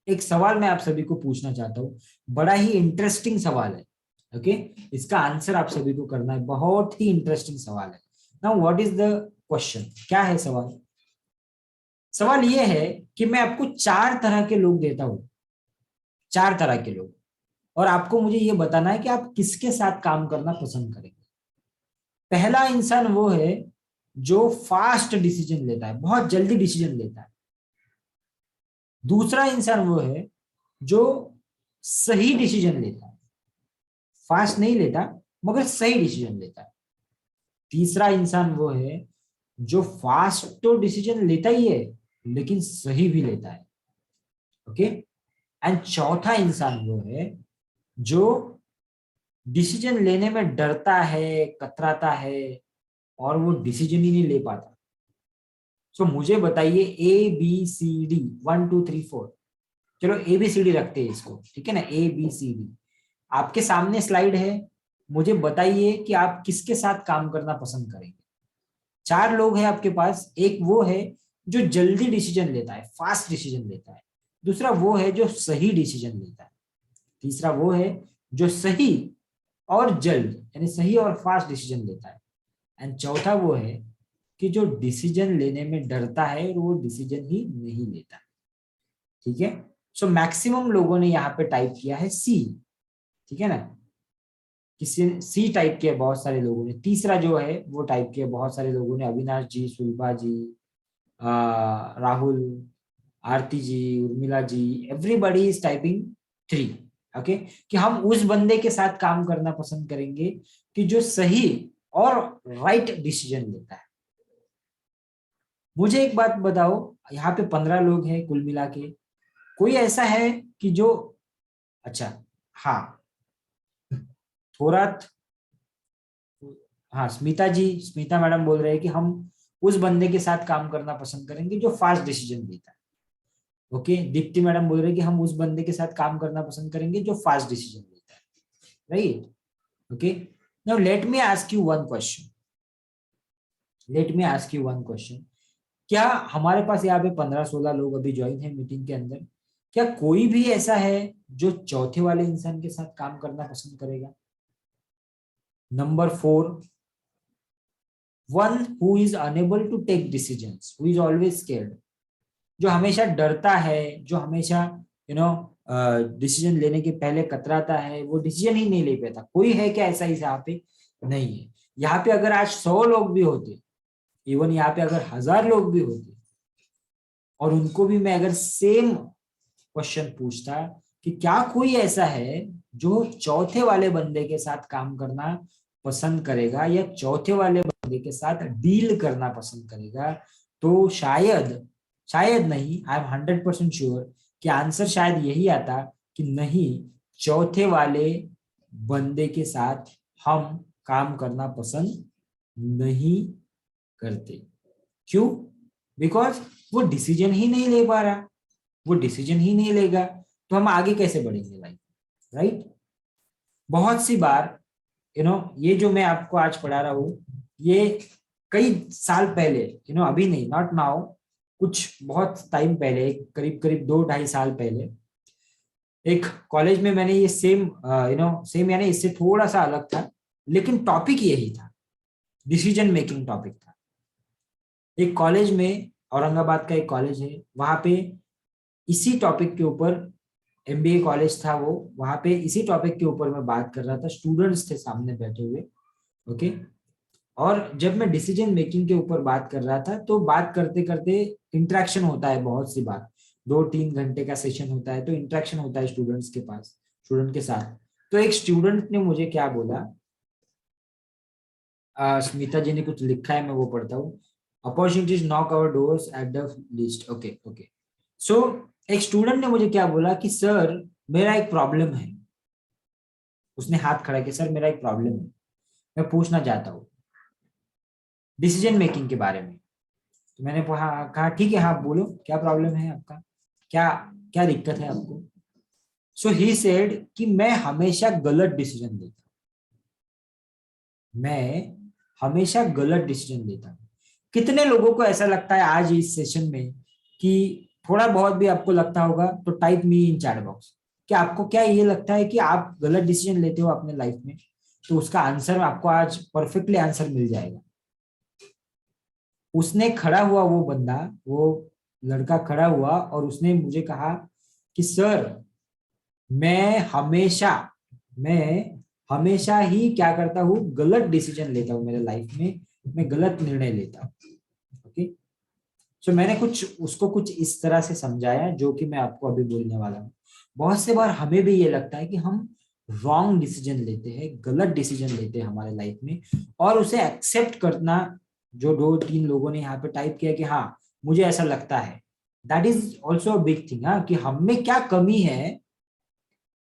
एक सवाल मैं आप सभी को पूछना चाहता हूँ, बड़ा ही इंटरेस्टिंग सवाल है। ओके, इसका आंसर आप सभी को करना है, बहुत ही इंटरेस्टिंग सवाल है। Now what is the question, क्या है सवाल? सवाल ये है कि मैं आपको 4 तरह के लोग देता हूं, 4 तरह के लोग, और आपको मुझे ये बताना है कि आप किसके साथ काम करना पसंद करेंगे। पहला इंसान वो है जो फास्ट डिसीजन लेता है, बहुत जल्दी डिसीजन लेता है। दूसरा इंसान वो है जो सही डिसीजन लेता है, फास्ट नहीं लेता मगर सही डिसीजन लेता है। तीसरा इंसान वो है जो फास्ट तो डिसीजन लेता ही है लेकिन सही भी लेता है। ओके, एंड चौथा इंसान वो है जो डिसीजन लेने में डरता है, कतराता है और वो डिसीजन ही नहीं ले पाता। सो मुझे बताइए ए बी सी डी, 1 2 3 4, चलो ए बी सी डी रखते हैं इसको, ठीक है ना, ए बी सी डी। आपके सामने स्लाइड है, मुझे बताइए कि आप किसके साथ काम करना पसंद करेंगे। 4 लोग हैं आपके पास, एक वो है जो जल्दी डिसीजन लेता है, फास्ट डिसीजन लेता है। दूसरा वो है जो सही डिसीजन लेता है। तीसरा वो है जो सही और जल्द यानी सही और फास्ट डिसीजन लेता है। एंड चौथा वो है कि जो डिसीजन लेने में डरता है और वो डिसीजन ही नहीं लेता। ठीक है, सो मैक्सिमम लोगों ने यहाँ पे टाइप किया है सी, ठीक है ना, किसी सी टाइप किया बहुत सारे लोगों ने। तीसरा जो है वो टाइप किया बहुत सारे लोगों ने, अविनाश जी, सुलभा जी, राहुल, आरती जी, Urmila ji, everybody is typing 3। Okay, कि हम उस बंदे के साथ काम करना पसंद करेंगे कि जो सही और राइट डिसीजन लेता है। मुझे एक बात बताओ, यहाँ पे 15 लोग हैं कुल मिला के, कोई ऐसा है कि जो, अच्छा हाँ, थोड़ा, हाँ स्मिता जी, स्मिता मैडम बोल रहे हैं कि हम उस बंदे के साथ काम करना पसंद करेंगे जो फास्ट डिसीजन लेता है। ओके, दीप्ति मैडम बोल रहे हैं कि हम उस बंदे के साथ काम करना पसंद करेंगे जो फास्ट डिसीजन लेता है, right. Okay, now let me ask you one question, let me ask you one question. क्या हमारे पास यहाँ पे 15-16 लोग अभी ज्वाइन है मीटिंग के अंदर, क्या कोई भी ऐसा है जो चौथे वाले इंसान के साथ काम करना पसंद करेगा? Number 4, one who is unable to take decisions, who is always scared, जो हमेशा डरता है, जो हमेशा यू नो डिसीजन लेने के पहले कतराता है, वो डिसीजन ही नहीं ले पाता। कोई है क्या ऐसा इस यहाँ पे? नहीं है। यहाँ पे अगर आज 100 लोग भी होते, इवन यहाँ पे अगर 1000 लोग भी होते, और उनको भी मैं अगर सेम क्वेश्चन पूछता कि क्या कोई ऐसा है जो चौथे वाले बंदे के साथ काम करना पसंद करेगा या चौथे वाले बंदे के साथ डील करना पसंद करेगा, तो शायद, शायद नहीं, आई एम 100% श्योर कि आंसर शायद यही आता कि नहीं, चौथे वाले बंदे के साथ हम काम करना पसंद नहीं करते। क्यों? बिकॉज वो डिसीजन ही नहीं ले पा रहा, वो डिसीजन ही नहीं लेगा तो हम आगे कैसे बढ़ेंगे लाइफ, राइट। बहुत सी बार ये जो मैं आपको आज पढ़ा रहा हूँ, ये कई साल पहले, अभी नहीं, नॉट नाउ, कुछ बहुत टाइम पहले, करीब करीब 2-2.5 साल पहले, एक कॉलेज में मैंने ये सेम सेम यानी इससे थोड़ा सा अलग था, लेकिन टॉपिक यही था, डिसीजन मेकिंग टॉपिक था। एक कॉलेज में, औरंगाबाद का एक कॉलेज है, वहां पे इसी टॉपिक के ऊपर, एमबीए कॉलेज था वो, वहां पे इसी टॉपिक के ऊपर मैं बात कर रहा था, स्टूडेंट्स थे सामने बैठे हुए। ओके। और जब मैं डिसीजन मेकिंग के ऊपर बात कर रहा था, तो बात करते करते इंटरेक्शन होता है, बहुत सी बात, 2-3 घंटे का सेशन होता है, तो इंटरेक्शन होता है स्टूडेंट्स के पास, स्टूडेंट के साथ। तो एक स्टूडेंट ने मुझे क्या बोला, स्मिता जी ने कुछ लिखा है, मैं वो पढ़ता हूँ। Opportunities knock our doors at the least. Okay okay. So एक स्टूडेंट ने मुझे क्या बोला कि सर मेरा एक प्रॉब्लम है। उसने हाथ खड़ा किया, सर मेरा एक प्रॉब्लम है, मैं पूछना चाहता हूँ डिसीजन मेकिंग के बारे में। तो मैंने कहा ठीक है, हाँ बोलो क्या प्रॉब्लम है आपका, क्या क्या दिक्कत है आपको। सो ही सेड कि मैं हमेशा गलत डिसीजन लेता हूँ, मैं हमेशा गलत डिसीजन लेता हूँ। कितने लोगों को ऐसा लगता है आज इस सेशन में कि थोड़ा बहुत भी आपको लगता होगा तो टाइप मी इन चैट बॉक्स, कि आपको क्या ये लगता है कि आप गलत डिसीजन लेते हो अपने लाइफ में, तो उसका आंसर आपको आज परफेक्टली आंसर मिल जाएगा। उसने खड़ा हुआ, वो बंदा, वो लड़का खड़ा हुआ और उसने मुझे कहा कि सर मैं मैं हमेशा ही क्या करता हूँ, गलत डिसीजन लेता हूँ मेरे लाइफ में, मैं गलत निर्णय लेता हूँ। ओके। सो मैंने कुछ उसको कुछ इस तरह से समझाया जो कि मैं आपको अभी बोलने वाला हूँ। बहुत से बार हमें भी ये लगता है कि हम रॉन्ग डिसीजन लेते हैं, गलत डिसीजन लेते हैं हमारे लाइफ में, और उसे एक्सेप्ट करना, जो 2-3 लोगों ने यहाँ पे टाइप किया कि हाँ मुझे ऐसा लगता है, that is also big thing. हाँ, कि हम में क्या कमी है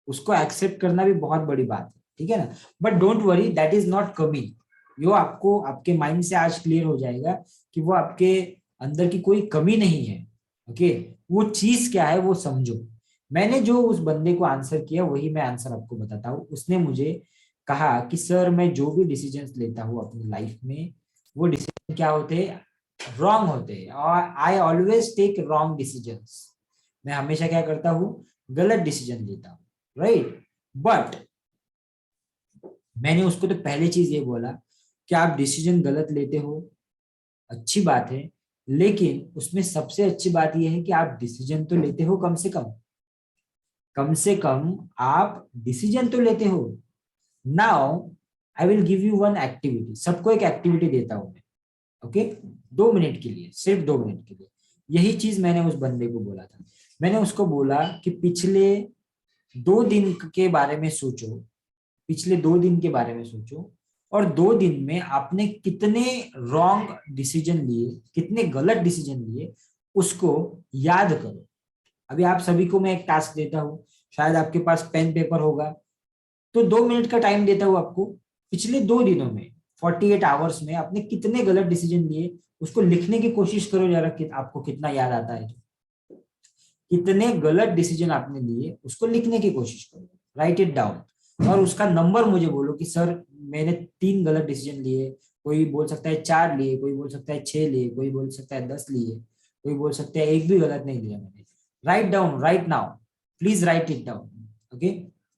उसको एक्सेप्ट करना भी बहुत बड़ी बात है, ठीक है ना। But don't worry, that is not कमी। यो आपको आपके माइंड से आज क्लियर हो जाएगा कि वो आपके अंदर की कोई कमी नहीं है। ओके। वो चीज क्या है वो समझो। मैंने जो उस बंदे को आंसर किया वही मैं आंसर आपको बताता हूँ। उसने मुझे कहा कि सर मैं जो भी डिसीजंस लेता हूँ अपनी लाइफ में, वो डिसीजन क्या होते हैं, रॉन्ग होते हैं, और I always take wrong decisions. मैं हमेशा क्या करता हूँ, गलत डिसीजन लेता हूँ, राइट। बट मैंने उसको तो पहले चीज ये बोला कि आप डिसीजन गलत लेते हो, अच्छी बात है, लेकिन उसमें सबसे अच्छी बात यह है कि आप डिसीजन तो लेते हो, कम से कम आप डिसीजन तो लेते हो। Now I will give you one activity, सबको एक एक्टिविटी देता हूं मैं। ओके। 2 मिनट के लिए, सिर्फ 2 मिनट के लिए। यही चीज मैंने उस बंदे को बोला था। मैंने उसको बोला कि पिछले 2 दिन के बारे में सोचो, पिछले 2 दिन के बारे में सोचो, और 2 दिन में आपने कितने रॉन्ग डिसीजन लिए, कितने गलत डिसीजन लिए, उसको याद करो। अभी आप सभी को मैं एक टास्क देता हूं, शायद आपके पास पेन पेपर होगा, तो 2 मिनट का टाइम देता हूं आपको। पिछले 2 दिनों में, 48 आवर्स में आपने कितने गलत डिसीजन लिए, उसको लिखने की कोशिश करो जरा कि आपको कितना याद आता है। कितने गलत डिसीजन आपने लिए उसको लिखने की कोशिश करो, राइट इट डाउन, और उसका नंबर मुझे बोलो कि सर मैंने 3 गलत डिसीजन लिए। कोई बोल सकता है 4 लिए, कोई बोल सकता है 6 लिए, कोई बोल सकता है 10 लिए, कोई बोल सकता है एक भी गलत नहीं लिया मैंने। Write down right now, please right it down. Okay.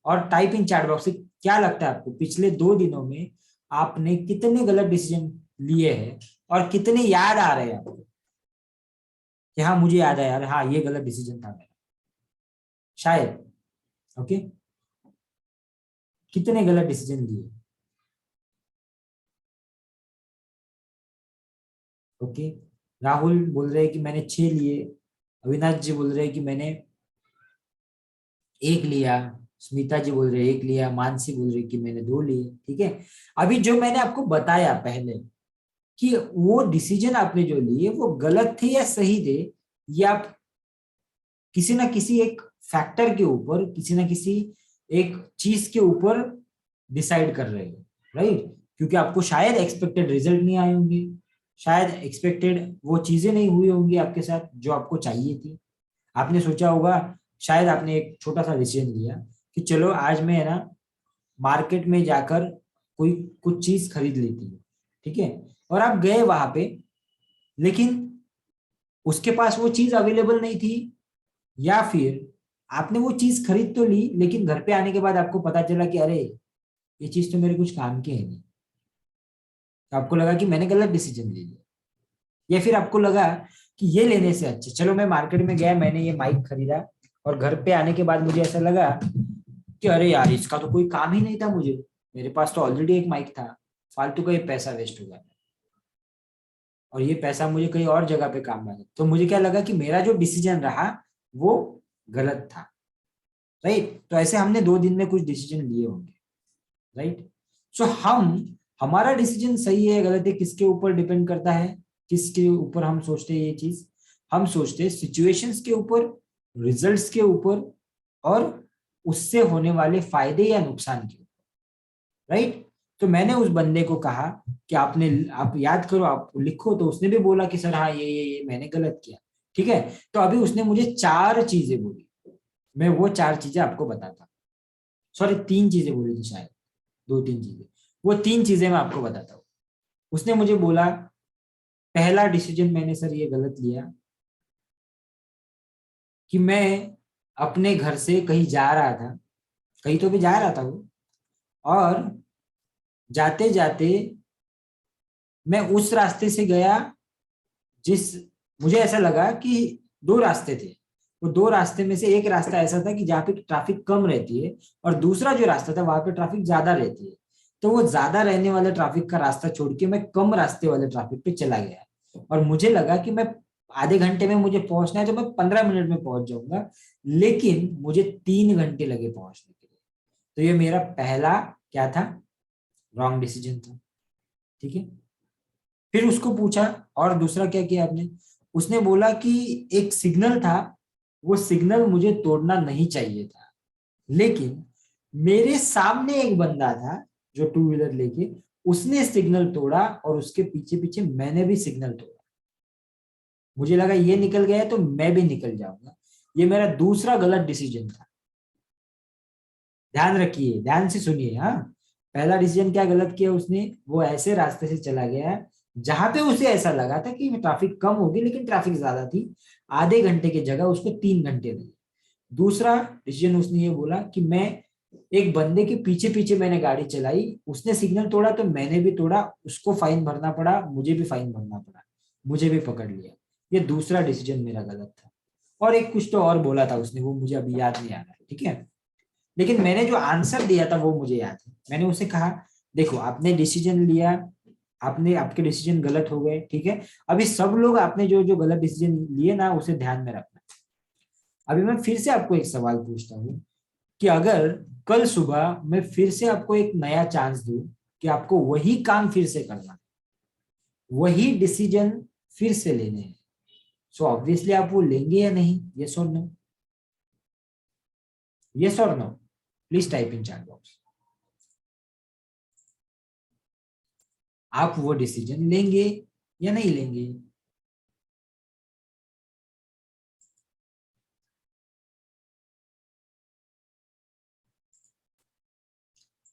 और टाइप इन चैट बॉक्स, क्या लगता है आपको पिछले 2 दिनों में आपने कितने गलत डिसीजन लिए हैं, और कितने याद आ रहे हैं आपको कि हाँ मुझे याद है यार, हाँ ये गलत डिसीजन था मेरा, शायद। ओके। कितने गलत डिसीजन लिए। ओके। राहुल बोल रहे हैं कि मैंने 6 लिए, अविनाश जी बोल रहे हैं कि मैंने एक लिया, स्मिता जी बोल रहे हैं एक लिया, मानसी बोल रही कि मैंने 2 लिए। ठीक है। अभी जो मैंने आपको बताया पहले कि वो डिसीजन आपने जो लिए वो गलत थे या सही थे, ये आप किसी ना किसी एक फैक्टर के ऊपर, किसी ना किसी एक चीज के ऊपर डिसाइड कर रहे हो, राइट। क्योंकि आपको शायद एक्सपेक्टेड रिजल्ट नहीं आए होंगे, शायद एक्सपेक्टेड वो चीजें नहीं हुई होंगी आपके साथ जो आपको चाहिए थी। आपने सोचा होगा, शायद आपने एक छोटा सा डिसीजन लिया कि चलो आज मैं है ना मार्केट में जाकर कोई कुछ चीज खरीद लेती हूँ, ठीक है। और आप गए वहां पे, लेकिन उसके पास वो चीज अवेलेबल नहीं थी, या फिर आपने वो चीज खरीद तो ली लेकिन घर पे आने के बाद आपको पता चला कि अरे ये चीज तो मेरे कुछ काम की है नहीं, तो आपको लगा कि मैंने गलत डिसीजन ले लिया। या फिर आपको लगा कि ये लेने से अच्छा, चलो मैं मार्केट में गया, मैंने ये माइक खरीदा, और घर पे आने के बाद मुझे ऐसा लगा कि अरे यार इसका तो कोई काम ही नहीं था मुझे, मेरे पास तो ऑलरेडी एक माइक था, फालतू का ये पैसा वेस्ट होगा, और ये पैसा मुझे कहीं और जगह पे काम आएगा। तो मुझे क्या लगा कि मेरा जो डिसीजन रहा वो गलत था। राइट, तो ऐसे हमने 2 दिन में कुछ डिसीजन लिए होंगे। राइट, सो हमारा डिसीजन सही है गलत है किसके ऊपर डिपेंड करता है, किसके ऊपर हम सोचते हैं ये चीज, हम सोचते हैं सिचुएशंस के ऊपर, रिजल्ट्स के ऊपर, और उससे होने वाले फायदे या नुकसान के ऊपर। राइट, तो मैंने उस बंदे को कहा कि आप याद करो, आप लिखो, तो उसने भी बोला कि सर हाँ ये मैंने गलत किया। ठीक है, तो अभी उसने मुझे 4 चीजें बोली, मैं वो 4 चीजें आपको बताता, सॉरी 3 चीजें बोली थी शायद, 2-3 चीजें, वो 3 चीजें मैं आपको बताता हूँ। उसने मुझे बोला पहला डिसीजन मैंने सर ये गलत लिया कि मैं अपने घर से कहीं जा रहा था, कहीं तो भी जा रहा था वो, और जाते जाते मैं उस रास्ते से गया जिस, मुझे ऐसा लगा कि 2 रास्ते थे, वो 2 रास्ते में से एक रास्ता ऐसा था कि जहाँ पे ट्रैफिक कम रहती है, और दूसरा जो रास्ता था वहां पे ट्रैफिक ज्यादा रहती है। तो वो ज्यादा रहने वाले ट्रैफिक का रास्ता छोड़ के मैं कम रास्ते वाले ट्रैफिक पे चला गया, और मुझे लगा कि मैं आधे घंटे में मुझे पहुंचना है तो मैं 15 मिनट में पहुंच जाऊंगा, लेकिन मुझे 3 घंटे लगे पहुंचने के लिए। तो ये मेरा पहला क्या था, रॉन्ग डिसीजन था। ठीक है, फिर उसको पूछा और दूसरा क्या किया आपने, उसने बोला कि एक सिग्नल था, वो सिग्नल मुझे तोड़ना नहीं चाहिए था, लेकिन मेरे सामने एक बंदा था जो 2 व्हीलर लेके, उसने सिग्नल तोड़ा और उसके पीछे पीछे मैंने भी सिग्नल तोड़ा। मुझे लगा ये निकल गया है तो मैं भी निकल जाऊंगा। ये मेरा दूसरा गलत डिसीजन था। ध्यान रखिए, ध्यान से सुनिए। हाँ, पहला डिसीजन क्या गलत किया उसने, वो ऐसे रास्ते से चला गया जहां पे उसे ऐसा लगा था कि ट्रैफिक कम होगी, लेकिन ट्रैफिक ज्यादा थी, आधे घंटे की जगह उसको 3 घंटे लगे। दूसरा डिसीजन उसने ये बोला कि मैं एक बंदे के पीछे पीछे मैंने गाड़ी चलाई, उसने सिग्नल तोड़ा तो मैंने भी तोड़ा, उसको फाइन भरना पड़ा, मुझे भी फाइन भरना पड़ा, मुझे भी पकड़ लिया। ये दूसरा डिसीजन मेरा गलत था। और एक कुछ तो और बोला था उसने, वो मुझे अभी याद नहीं आ रहा है। ठीक है, लेकिन मैंने जो आंसर दिया था वो मुझे याद है। मैंने उसे कहा देखो आपने डिसीजन लिया, आपने आपके डिसीजन गलत हो गए, ठीक है, अभी सब लोग आपने जो जो गलत डिसीजन लिए ना उसे ध्यान में रखना। अभी मैं फिर से आपको एक सवाल पूछता हूँ कि अगर कल सुबह मैं फिर से आपको एक नया चांस दूं कि आपको वही काम फिर से करना है, वही डिसीजन फिर से लेने हैं, सो ऑब्वियसली आप वो लेंगे या नहीं, यस और नो, यस और no, please type in chat box. आप वो डिसीजन लेंगे या नहीं लेंगे।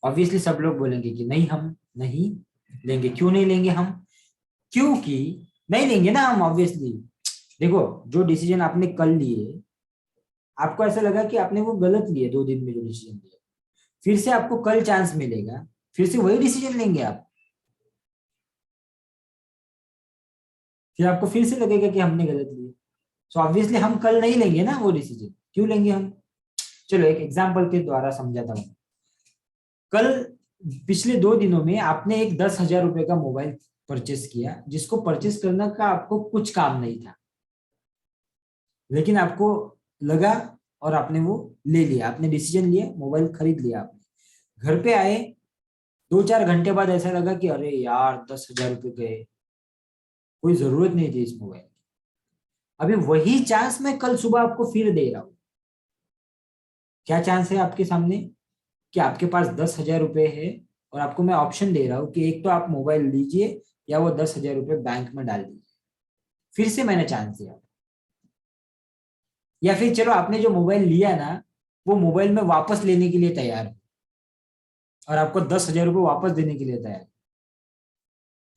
ऑब्वियसली सब लोग बोलेंगे कि नहीं हम नहीं लेंगे। क्यों नहीं लेंगे हम, क्योंकि नहीं लेंगे ना हम ऑब्वियसली। देखो जो डिसीजन आपने कल लिए, आपको ऐसा लगा कि आपने वो गलत लिए 2 दिन में जो डिसीजन लिया, फिर से आपको कल चांस मिलेगा, फिर से वही डिसीजन लेंगे आप, फिर आपको फिर से लगेगा कि हमने गलत लिए। सो ऑब्वियसली हम कल नहीं लेंगे ना वो डिसीजन, क्यों लेंगे हम। चलो एक एग्जाम्पल के द्वारा समझाता हूँ। कल पिछले 2 दिनों में आपने एक 10,000 रुपए का मोबाइल परचेस किया, जिसको परचेस करने का आपको कुछ काम नहीं था, लेकिन आपको लगा और आपने वो ले लिया, आपने डिसीजन लिया, मोबाइल खरीद लिया आपने। घर पे आए 2-4 घंटे बाद ऐसा लगा कि अरे यार 10,000 रुपये गए, कोई जरूरत नहीं थी इस मोबाइल की। अभी वही चांस मैं कल सुबह आपको फिर दे रहा हूँ। क्या चांस है आपके सामने कि आपके पास 10,000 रुपये है, और आपको मैं ऑप्शन दे रहा हूँ कि एक तो आप मोबाइल लीजिए या वो 10,000 रुपये बैंक में डाल दीजिए। फिर से मैंने चांस दिया। या फिर चलो आपने जो मोबाइल लिया ना, वो मोबाइल में वापस लेने के लिए तैयार है, और आपको 10,000 रुपये वापस देने के लिए तैयार है,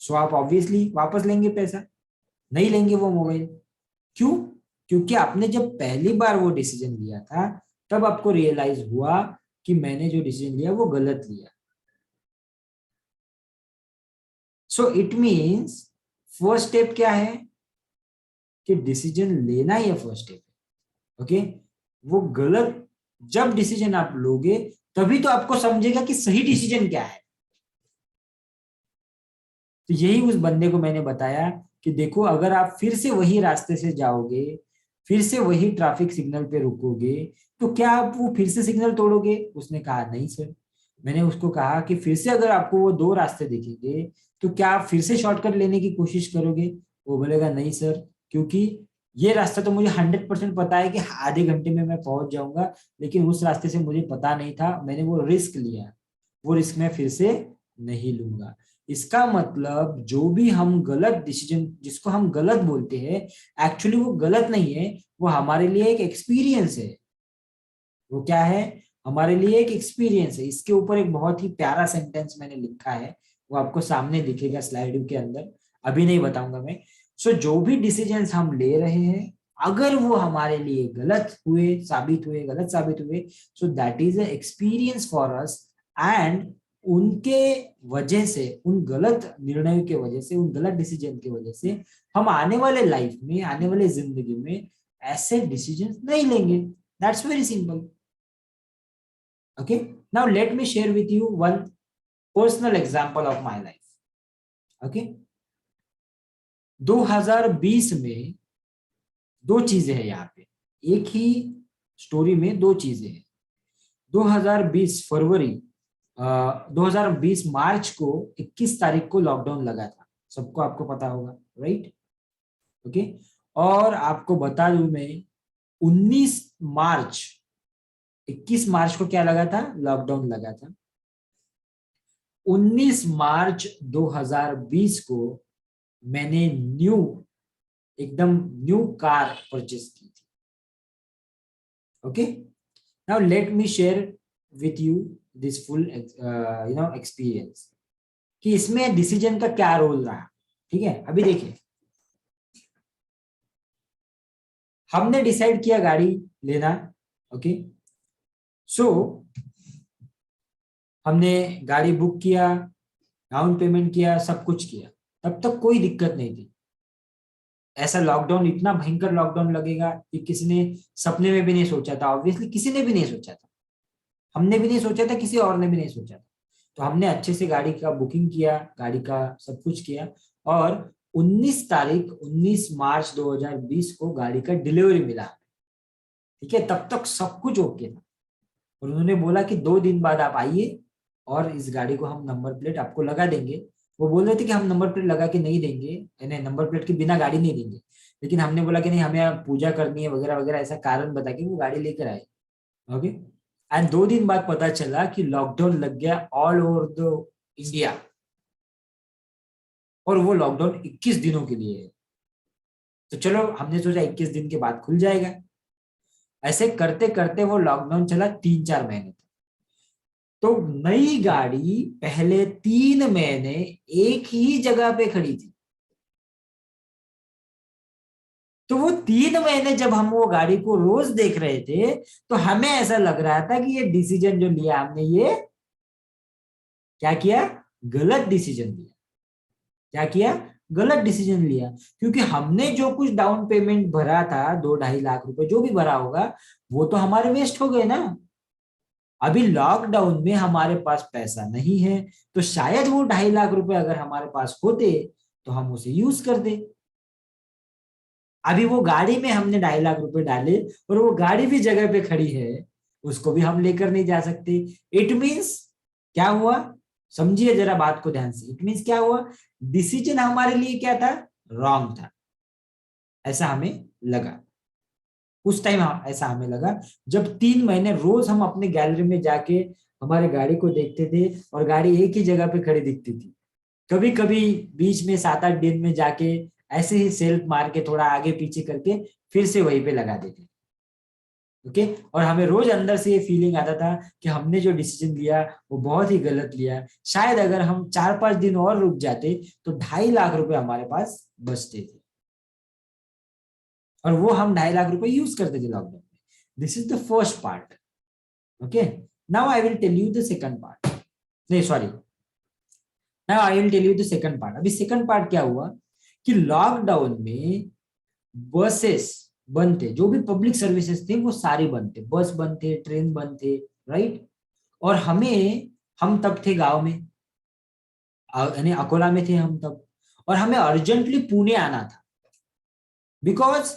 सो आप ऑब्वियसली वापस लेंगे पैसा, नहीं लेंगे वो मोबाइल। क्यों? क्योंकि आपने जब पहली बार वो डिसीजन लिया था तब आपको रियलाइज हुआ कि मैंने जो डिसीजन लिया वो गलत लिया। So it means first step क्या है कि डिसीजन लेना ही फर्स्ट स्टेप है। ओके, वो गलत जब डिसीजन आप लोगे तभी तो आपको समझेगा कि सही डिसीजन क्या है। तो यही उस बंदे को मैंने बताया कि देखो, अगर आप फिर से वही रास्ते से जाओगे, फिर से वही ट्रैफिक सिग्नल पे रुकोगे, तो क्या आप वो फिर से सिग्नल तोड़ोगे? उसने कहा नहीं सर। मैंने उसको कहा कि फिर से अगर आपको वो दो रास्ते दिखेंगे तो क्या आप फिर से शॉर्टकट लेने की कोशिश करोगे? वो बोलेगा नहीं सर, क्योंकि ये रास्ता तो मुझे 100% पता है कि आधे घंटे में मैं पहुंच जाऊंगा, लेकिन उस रास्ते से मुझे पता नहीं था, मैंने वो रिस्क लिया, वो रिस्क मैं फिर से नहीं लूंगा। इसका मतलब जो भी हम गलत डिसीजन, जिसको हम गलत बोलते हैं, एक्चुअली वो गलत नहीं है, वो हमारे लिए एक एक्सपीरियंस है। वो क्या है? हमारे लिए एक एक्सपीरियंस है। इसके ऊपर एक बहुत ही प्यारा सेंटेंस मैंने लिखा है, वो आपको सामने दिखेगा स्लाइड के अंदर, अभी नहीं बताऊंगा मैं। सो जो भी डिसीजंस हम ले रहे हैं, अगर वो हमारे लिए गलत हुए, साबित हुए, गलत साबित हुए, so that is a experience for us. And उनके वजह से, उन गलत निर्णयों के वजह से, उन गलत डिसीजन की वजह से हम आने वाले लाइफ में, आने वाले जिंदगी में ऐसे डिसीजन नहीं लेंगे। That's very simple. Okay, now let me share with you one personal example of my life. Okay, 2020 में दो चीजें हैं यहाँ पे, एक ही स्टोरी में दो चीजें हैं। 2020 फरवरी 2020 मार्च को 21 तारीख को लॉकडाउन लगा था, सबको आपको पता होगा, राइट? ओके, और आपको बता दूं मैं, 19 मार्च 21 मार्च को क्या लगा था? लॉकडाउन लगा था। 19 मार्च 2020 को मैंने एकदम न्यू कार परचेस की थी। Okay, now let me share with you this full experience कि इसमें डिसीजन का क्या रोल रहा। ठीक है, अभी देखिए, हमने डिसाइड किया गाड़ी लेना। ओके, सो हमने गाड़ी बुक किया, डाउन पेमेंट किया, सब कुछ किया, तब तक कोई दिक्कत नहीं थी। ऐसा लॉकडाउन, इतना भयंकर लॉकडाउन लगेगा कि किसी ने सपने में भी नहीं सोचा था। ऑब्वियसली किसी ने भी नहीं सोचा था, हमने भी नहीं सोचा था, किसी और ने भी नहीं सोचा था। तो हमने अच्छे से गाड़ी का बुकिंग किया, गाड़ी का सब कुछ किया, और 19 मार्च 2020 को गाड़ी का डिलीवरी मिला। ठीक है, तब तक सब कुछ ओके था, और उन्होंने बोला कि 2 दिन बाद आप आइए और इस गाड़ी को हम नंबर प्लेट आपको लगा देंगे। वो बोल रहे थे कि हम नंबर प्लेट लगा के नहीं देंगे, यानी नंबर प्लेट के बिना गाड़ी नहीं देंगे, लेकिन हमने बोला कि नहीं, हमें पूजा करनी है वगैरह वगैरह, ऐसा कारण बता के वो गाड़ी लेकर आए। ओके, एंड 2 दिन बाद पता चला कि लॉकडाउन लग गया ऑल ओवर द इंडिया, और वो लॉकडाउन 21 दिनों के लिए है। तो चलो, हमने सोचा 21 दिन के बाद खुल जाएगा। ऐसे करते करते वो लॉकडाउन चला 3-4 महीने तक। तो नई गाड़ी पहले 3 महीने एक ही जगह पे खड़ी थी। तो वो 3 महीने जब हम वो गाड़ी को रोज देख रहे थे, तो हमें ऐसा लग रहा था कि ये डिसीजन जो लिया हमने, ये क्या किया? गलत डिसीजन लिया। क्या किया? गलत डिसीजन लिया, क्योंकि हमने जो कुछ डाउन पेमेंट भरा था, 2-2.5 लाख रुपए जो भी भरा होगा, वो तो हमारे वेस्ट हो गए ना। अभी लॉकडाउन में हमारे पास पैसा नहीं है, तो शायद वो 2.5 लाख रुपए अगर हमारे पास होते तो हम उसे यूज कर दे। अभी वो गाड़ी में हमने 2.5 लाख रुपए डाले, और वो गाड़ी भी जगह पे खड़ी है, उसको भी हम लेकर नहीं जा सकते। इट मीन्स क्या हुआ? समझिए जरा बात को ध्यान से। इट मीन्स क्या हुआ? डिसीजन हमारे लिए क्या था? रॉन्ग था, ऐसा हमें लगा। उस टाइम ऐसा हमें लगा, जब 3 महीने रोज हम अपने गैलरी में जाके हमारे गाड़ी को देखते थे, और गाड़ी एक ही जगह पे खड़ी दिखती थी। कभी कभी बीच में 7-8 दिन में जाके ऐसे ही सेल्फ मार के थोड़ा आगे पीछे करके फिर से वहीं पे लगा देते। ओके, और हमें रोज अंदर से ये फीलिंग आता था कि हमने जो डिसीजन लिया वो बहुत ही गलत लिया। शायद अगर हम 4-5 दिन और रुक जाते तो 2.5 लाख रुपए हमारे पास बचते थे। और वो हम 2.5 लाख रुपए यूज करते थे लॉकडाउन में. This is the first part. Okay, now I will tell you the second part. नहीं sorry, now I will tell you the second part. अभी सेकंड पार्ट क्या हुआ कि लॉकडाउन में बसेस बंद थे, जो भी पब्लिक सर्विसेज थे वो सारे बंद थे, बस बंद थे, ट्रेन बंद थे, राइट. और हम तब थे गांव में, यानी अकोला में थे हम तब, और हमें अर्जेंटली पुणे आना था बिकॉज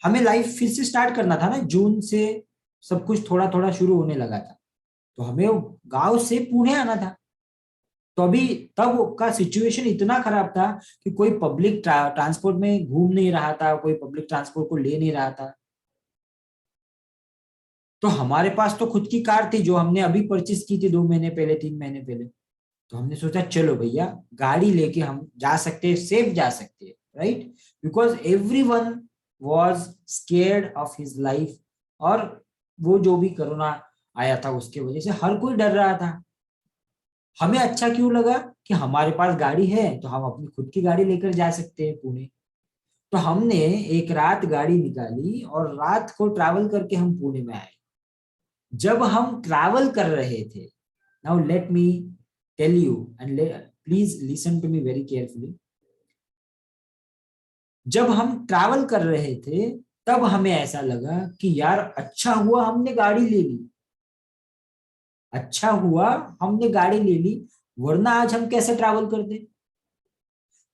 हमें लाइफ फिर से स्टार्ट करना था ना. जून से सब कुछ थोड़ा थोड़ा शुरू होने लगा था, तो हमें गांव से पुणे आना था. तो अभी तब का सिचुएशन इतना खराब था कि कोई पब्लिक ट्रांसपोर्ट में घूम नहीं रहा था, कोई पब्लिक ट्रांसपोर्ट को ले नहीं रहा था. तो हमारे पास तो खुद की कार थी जो हमने अभी परचेस की थी 2 महीने पहले, 3 महीने पहले. तो हमने सोचा चलो भैया गाड़ी लेके हम जा सकते हैं, सेफ जा सकते हैं, right. Because every one was scared of his life. और वो जो भी कोरोना आया था उसके वजह से हर कोई डर रहा था. हमें अच्छा क्यों लगा कि हमारे पास गाड़ी है तो हम अपनी खुद की गाड़ी लेकर जा सकते हैं पुणे. तो हमने एक रात गाड़ी निकाली और रात को ट्रैवल करके हम पुणे में आए. जब हम ट्रैवल कर रहे थे, now let me tell you and please listen to me very carefully. जब हम ट्रैवल कर रहे थे तब हमें ऐसा लगा कि यार अच्छा हुआ हमने गाड़ी ले ली, अच्छा हुआ हमने गाड़ी ले ली, वरना आज हम कैसे ट्रैवल करते.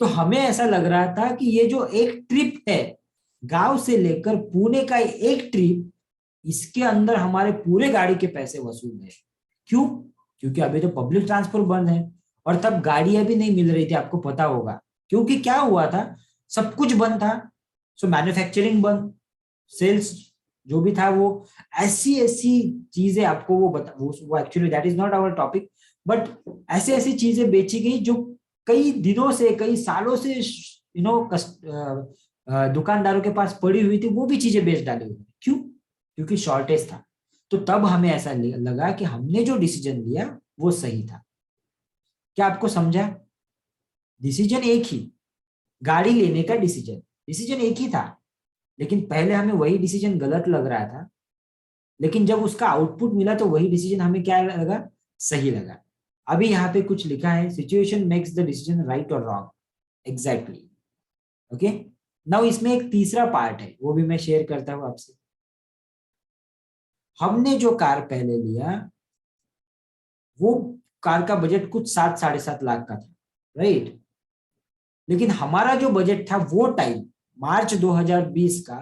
तो हमें ऐसा लग रहा था कि ये जो एक ट्रिप है, गांव से लेकर पुणे का एक ट्रिप, इसके अंदर हमारे पूरे गाड़ी के पैसे वसूल है. क्यों? क्योंकि अभी तो पब्लिक ट्रांसपोर्ट बंद है और तब गाड़ियां भी नहीं मिल रही थी, आपको पता होगा. क्योंकि क्या हुआ था, सब कुछ बंद था. सो मैन्युफैक्चरिंग बंद, सेल्स जो भी था वो, ऐसी ऐसी चीजें आपको वो बता, वो actually that is not our topic, but ऐसी ऐसी चीजें बेची गई जो कई दिनों से, कई सालों से दुकानदारों के पास पड़ी हुई थी, वो भी चीजें बेच डाली हुई. क्यों? क्योंकि शॉर्टेज था. तो तब हमें ऐसा लगा कि हमने जो डिसीजन लिया वो सही था. क्या आपको समझा? डिसीजन एक ही, गाड़ी लेने का डिसीजन, डिसीजन एक ही था. लेकिन पहले हमें वही डिसीजन गलत लग रहा था, लेकिन जब उसका आउटपुट मिला तो वही डिसीजन हमें क्या लगा, सही लगा. अभी यहाँ पे कुछ लिखा है, situation makes the decision right और रॉन्ग. एग्जैक्टली. ओके, नाउ इसमें एक तीसरा पार्ट है, वो भी मैं शेयर करता हूं आपसे. हमने जो कार पहले लिया, वो कार का बजट कुछ 7-7.5 लाख का था, राइट. लेकिन हमारा जो बजट था वो टाइम, मार्च 2020 का,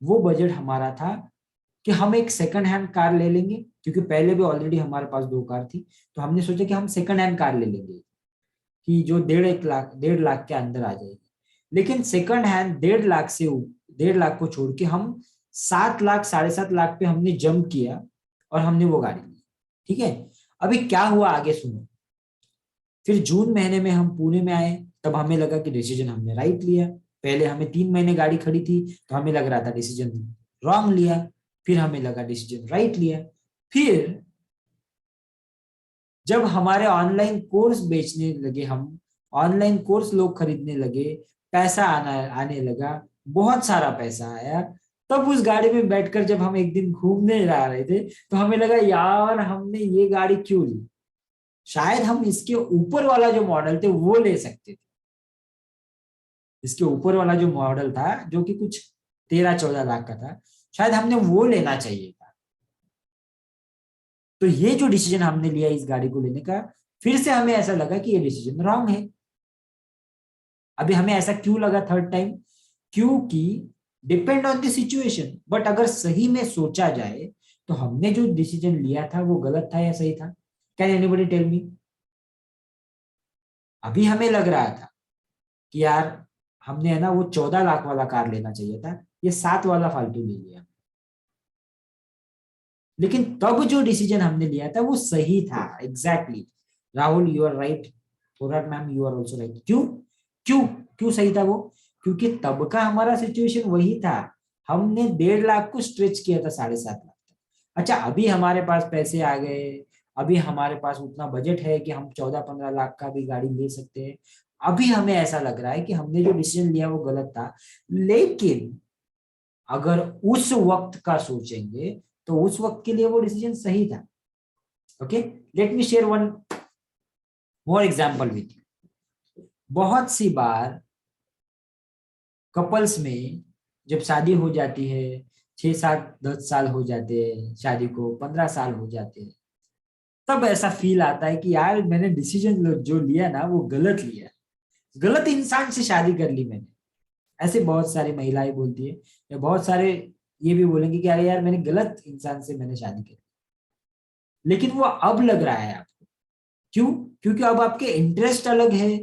वो बजट हमारा था कि हम एक सेकंड हैंड कार ले लेंगे, क्योंकि पहले भी ऑलरेडी हमारे पास 2 कार थी. तो हमने सोचा कि हम सेकंड हैंड कार ले लेंगे कि जो 1.5 लाख के अंदर आ जाएगी. लेकिन सेकंड हैंड 1.5 लाख को छोड़ के हम 7 लाख 7.5 लाख पे हमने जंप किया और हमने वो गाड़ी ली. ठीक है, अभी क्या हुआ आगे सुनो. फिर जून महीने में हम पुणे में आए, तब हमें लगा कि डिसीजन हमने राइट लिया. पहले हमें 3 महीने गाड़ी खड़ी थी तो हमें लग रहा था डिसीजन रॉन्ग लिया. फिर हमें लगा डिसीजन राइट लिया. फिर जब हमारे ऑनलाइन कोर्स बेचने लगे, हम ऑनलाइन कोर्स लोग खरीदने लगे, पैसा आने लगा, बहुत सारा पैसा आया, तब उस गाड़ी में बैठकर जब हम एक दिन घूमने जा रहे थे तो हमें लगा यार हमने ये गाड़ी क्यों ली. शायद हम इसके ऊपर वाला जो मॉडल थे वो ले सकते थे. इसके ऊपर वाला जो मॉडल था जो कि कुछ 13-14 लाख का था, शायद हमने वो लेना चाहिए था. तो ये जो डिसीजन हमने लिया इस गाड़ी को लेने का, फिर से हमें ऐसा लगा कि ये डिसीजन रॉन्ग है. अभी हमें ऐसा क्यों लगा थर्ड टाइम? क्योंकि depend on the situation. But अगर सही में सोचा जाए तो हमने जो डिसीजन लिया था वो गलत था या सही था? Can anybody tell me? अभी हमें लग रहा था कि यार हमने है ना वो 14 लाख वाला कार लेना चाहिए था, ये 7 वाला फालतू ले लिया. लेकिन तब जो डिसीजन हमने लिया था वो सही था. Exactly. Rahul you are right, Thorat ma'am you are also right. क्यों? क्यों क्यों सही था वो? क्योंकि तब का हमारा सिचुएशन वही था. हमने 1.5 लाख को स्ट्रेच किया था 7.5 लाख तक. अच्छा, अभी हमारे पास पैसे आ गए, अभी हमारे पास उतना बजट है कि हम 14-15 लाख का भी गाड़ी ले सकते हैं. अभी हमें ऐसा लग रहा है कि हमने जो डिसीजन लिया वो गलत था. लेकिन अगर उस वक्त का सोचेंगे तो उस वक्त के लिए वो डिसीजन सही था। Okay, let me share one more example with you. बहुत सी बार कपल्स में जब शादी हो जाती है, 6 7 10 साल हो जाते हैं शादी को, 15 साल हो जाते हैं, तब ऐसा फील आता है कि यार मैंने डिसीजन जो लिया ना वो गलत लिया, गलत इंसान से शादी कर ली मैंने। ऐसे बहुत सारी महिलाएं बोलती है, या बहुत सारे ये भी बोलेंगे कि अरे यार मैंने गलत इंसान से मैंने शादी की। लेकिन वो अब लग रहा है आपको, क्यों? क्योंकि अब आपके इंटरेस्ट अलग है,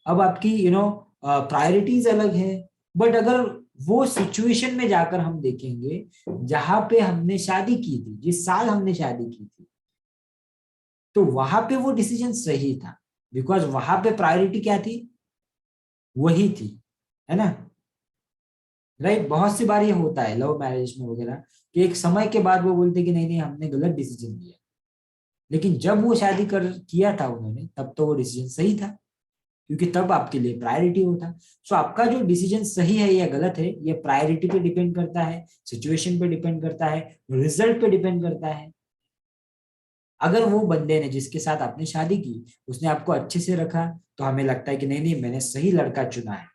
अब आपकी प्रायोरिटीज अलग है। बट अगर वो सिचुएशन में जाकर हम देखेंगे जहां पे हमने शादी की थी, जिस साल हमने शादी की थी, तो वहां पे वो डिसीजन सही था, बिकॉज वहां पे प्रायोरिटी क्या थी? वही थी, है ना? राइट, बहुत सी बार ये होता है लव मैरिज में वगैरह कि एक समय के बाद वो बोलते कि नहीं नहीं हमने गलत डिसीजन लिया, लेकिन जब वो शादी कर किया था उन्होंने तब तो वो डिसीजन सही था, क्योंकि तब आपके लिए प्रायोरिटी होता। सो आपका जो डिसीजन सही है या गलत है ये प्रायोरिटी पे डिपेंड करता है, सिचुएशन पे डिपेंड करता है, रिजल्ट पे डिपेंड करता है। अगर वो बंदे ने जिसके साथ आपने शादी की उसने आपको अच्छे से रखा तो हमें लगता है कि नहीं नहीं मैंने सही लड़का चुना है।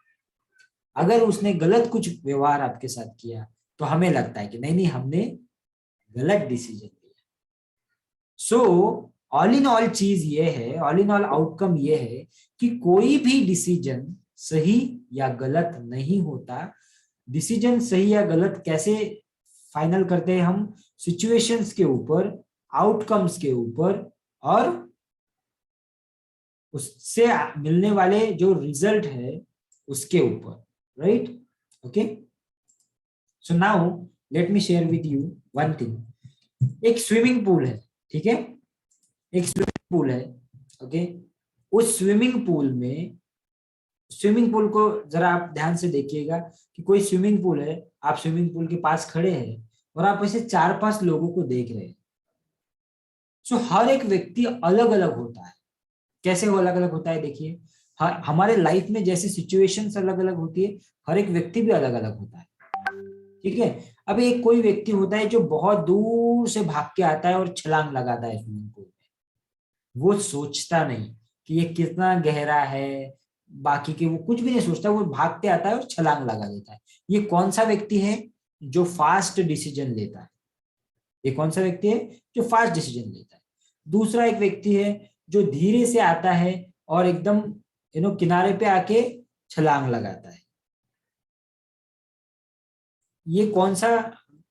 अगर उसने गलत कुछ व्यवहार आपके साथ किया तो हमें लगता है कि नहीं नहीं हमने गलत डिसीजन लिया। सो ऑल इन ऑल चीज ये है, ऑल इन ऑल आउटकम ये है कि कोई भी डिसीजन सही या गलत नहीं होता। डिसीजन सही या गलत कैसे फाइनल करते हैं हम? सिचुएशंस के ऊपर, आउटकम्स के ऊपर, और उससे मिलने वाले जो रिजल्ट है उसके ऊपर, right? Okay, so now let me share with you one thing. एक स्विमिंग पूल है, ठीक है? एक स्विमिंग पूल है, ओके? उस स्विमिंग पूल को जरा आप ध्यान से देखिएगा कि कोई स्विमिंग पूल है, आप स्विमिंग पूल के पास खड़े हैं और आप ऐसे 4 5 लोगों को देख रहे हैं। सो हर एक व्यक्ति अलग अलग होता है। कैसे वो अलग अलग होता है? देखिए, हमारे लाइफ में जैसे सिचुएशंस अलग अलग होती है, हर एक व्यक्ति भी अलग अलग होता है, ठीक है? अब एक कोई व्यक्ति होता है जो बहुत दूर से भाग के आता है और छलांग लगाता है स्विमिंग पूल में। वो सोचता नहीं कि ये कितना गहरा है, बाकी के वो कुछ भी नहीं सोचता, वो भागते आता है और छलांग लगा देता है। ये कौन सा व्यक्ति है? जो फास्ट डिसीजन लेता है। ये कौन सा व्यक्ति है? जो फास्ट डिसीजन लेता है। दूसरा एक व्यक्ति है जो धीरे से आता है और एकदम किनारे पे आके छलांग लगाता है। ये कौन सा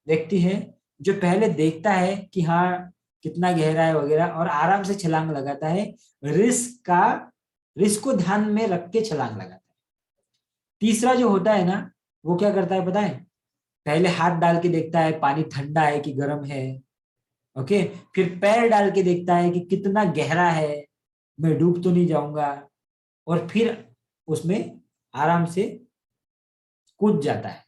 व्यक्ति है? जो पहले देखता है कि हाँ कितना गहरा है वगैरह और आराम से छलांग लगाता है, रिस्क को ध्यान में रख के छलांग लगाता है। तीसरा जो होता है ना, वो क्या करता है पता है? पहले हाथ डाल के देखता है पानी ठंडा है कि गर्म है, ओके? फिर पैर डाल के देखता है कि कितना गहरा है, मैं डूब तो नहीं जाऊंगा, और फिर उसमें आराम से कूद जाता है।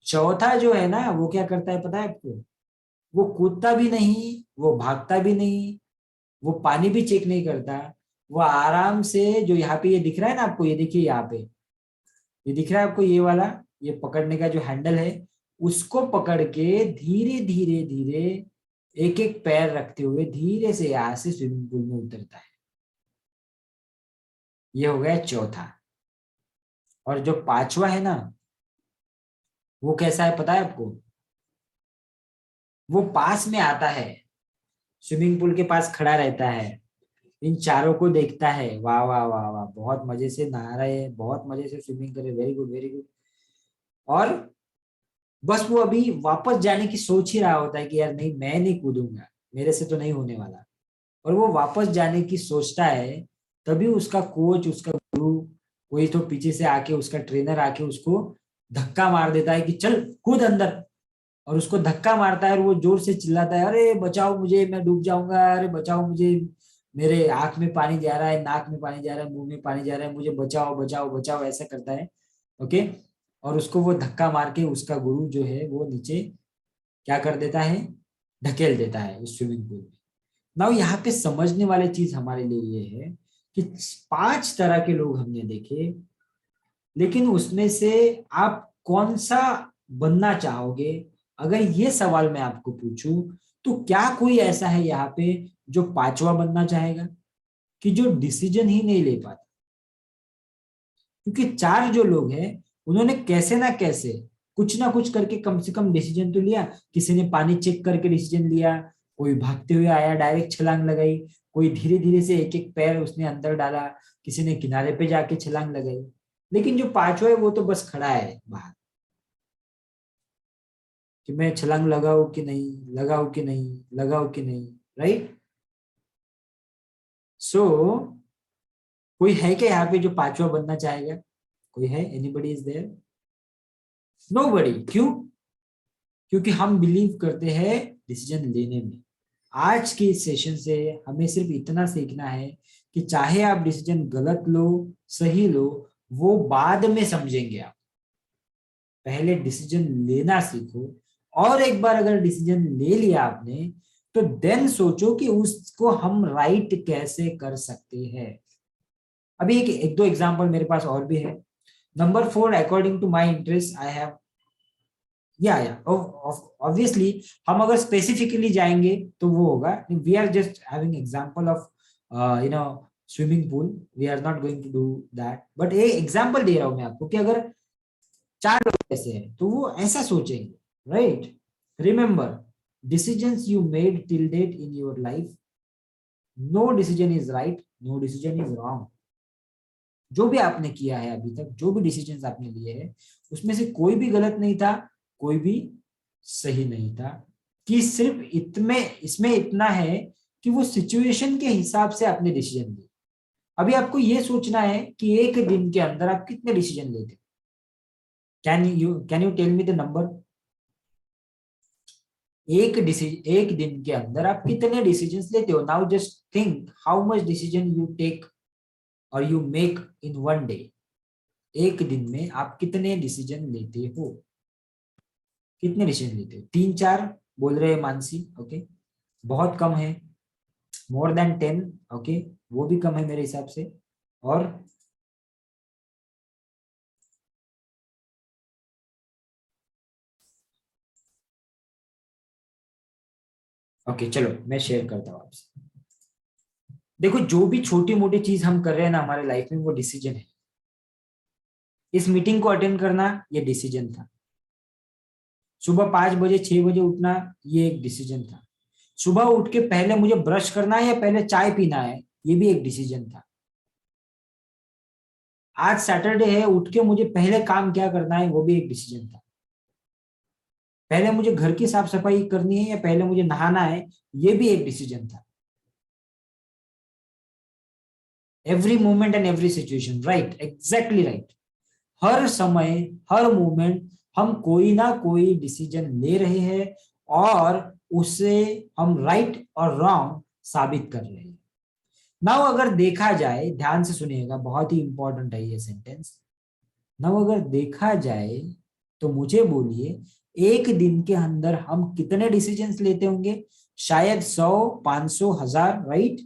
चौथा जो है ना, वो क्या करता है पता है आपको? वो कूदता भी नहीं, वो भागता भी नहीं, वो पानी भी चेक नहीं करता। वो आराम से, जो यहाँ पे ये दिख रहा है ना आपको, ये देखिए यहाँ पे, ये दिख रहा है आपको ये वाला, ये पकड़ने का जो हैंडल है, उसको पकड़ के धीरे धीरे धीरे एक एक पैर रखते हुए धीरे से यहाँ से स्विमिंग पूल में उतरता है। ये हो गया चौथा। और जो पांचवा है ना, वो कैसा है पता है आपको? वो पास में आता है, स्विमिंग पूल के पास खड़ा रहता है, इन चारों को देखता है, वाह वाह वाह वाह बहुत मजे से नहा रहे हैं, बहुत मजे से स्विमिंग कर रहे, वेरी गुड वेरी गुड। और बस वो अभी वापस जाने की सोच ही रहा होता है कि यार नहीं मैं नहीं कूदूंगा, मेरे से तो नहीं होने वाला। और वो वापस जाने की सोचता है, तभी उसका कोच, उसका गुरु, कोई तो पीछे से आके, उसका ट्रेनर आके उसको धक्का मार देता है कि चल कूद अंदर। और उसको धक्का मारता है और वो जोर से चिल्लाता है, अरे बचाओ मुझे, मैं डूब जाऊंगा, अरे बचाओ मुझे, मेरे आंख में पानी जा रहा है, नाक में पानी जा रहा है, मुंह में पानी जा रहा है, मुझे बचाओ बचाओ बचाओ, ऐसा करता है, ओके? और उसको वो धक्का मार के उसका गुरु जो है वो नीचे क्या कर देता है? ढकेल देता है उस स्विमिंग पूल में। नाउ यहाँ पे समझने वाली चीज हमारे लिए ये है कि 5 तरह के लोग हमने देखे, लेकिन उसमें से आप कौन सा बनना चाहोगे? अगर ये सवाल मैं आपको पूछूं तो क्या कोई ऐसा है यहाँ पे जो पांचवा बनना चाहेगा, कि जो डिसीजन ही नहीं ले पाता? क्योंकि चार जो लोग हैं उन्होंने कैसे ना कैसे कुछ ना कुछ करके कम से कम डिसीजन तो लिया। किसी ने पानी चेक करके डिसीजन लिया, कोई भागते हुए आया डायरेक्ट छलांग लगाई, कोई धीरे धीरे से एक एक पैर उसने अंदर डाला, किसी ने किनारे पे जाके छलांग लगाई। लेकिन जो पांचवा है वो तो बस खड़ा है बाहर, कि मैं छलांग लगाऊं कि नहीं, लगाऊं कि नहीं, लगाऊं कि नहीं। राइट। सो कोई है क्या यहाँ पे जो पांचवा बनना चाहेगा? कोई है? Anybody is there? नोबडी। क्यों? क्योंकि हम बिलीव करते हैं डिसीजन लेने में। आज के सेशन से हमें सिर्फ इतना सीखना है कि चाहे आप डिसीजन गलत लो, सही लो, वो बाद में समझेंगे आप। पहले डिसीजन लेना सीखो, और एक बार अगर डिसीजन ले लिया आपने तो देन सोचो कि उसको हम राइट कैसे कर सकते हैं। अभी एक एक दो एग्जांपल मेरे पास और भी है। Number 4, according to my interest I have, या ऑब्वियसली हम अगर स्पेसिफिकली जाएंगे तो वो होगा, we are just having example of you know swimming pool, we are not going to do that, but एक एग्जांपल दे रहा हूं मैं आपको कि अगर चार लोग ऐसे हैं तो वो ऐसा सोचेंगे। Right. Remember, decisions you made till date in your life, no decision is right, no decision is wrong. जो भी आपने किया है अभी तक, जो भी डिसीजंस आपने लिए हैं, उसमें से कोई भी गलत नहीं था, कोई भी सही नहीं था। कि सिर्फ इतने इसमें इतना है कि वो सिचुएशन के हिसाब से आपने डिसीजन लिए। अभी आपको ये सोचना है कि एक दिन के अंदर आप कितने डिसीजन लेते? Can you tell me the number? एक दिन के अंदर आप कितने डिसीजंस लेते हो? Now just think how much decision you take और you make in one day. एक दिन में आप कितने डिसीजन लेते हो? कितने डिसीजन लेते हो? 3 4 बोल रहे हैं मानसी। ओके, बहुत कम है। More than 10? ओके, वो भी कम है मेरे हिसाब से। और ओके, चलो मैं शेयर करता हूँ आपसे। देखो, जो भी छोटी मोटी चीज हम कर रहे हैं ना हमारे लाइफ में, वो डिसीजन है। इस मीटिंग को अटेंड करना, ये डिसीजन था। सुबह 5 बजे 6 बजे उठना, ये एक डिसीजन था। सुबह उठ के पहले मुझे ब्रश करना है या पहले चाय पीना है, ये भी एक डिसीजन था। आज सैटरडे है, उठ के मुझे पहले काम क्या करना है, वो भी एक डिसीजन था। पहले मुझे घर की साफ सफाई करनी है या पहले मुझे नहाना है, ये भी एक डिसीजन था। Every moment and every situation, right, exactly right. हर समय, हर मोमेंट हम कोई ना कोई डिसीजन ले रहे हैं और उसे हम राइट और रॉन्ग साबित कर रहे हैं। नाउ अगर देखा जाए, ध्यान से सुनिएगा, बहुत ही इंपॉर्टेंट है ये सेंटेंस। नाउ अगर देखा जाए तो मुझे बोलिए, एक दिन के अंदर हम कितने डिसीजंस लेते होंगे? शायद 100, 500, 1000, राइट।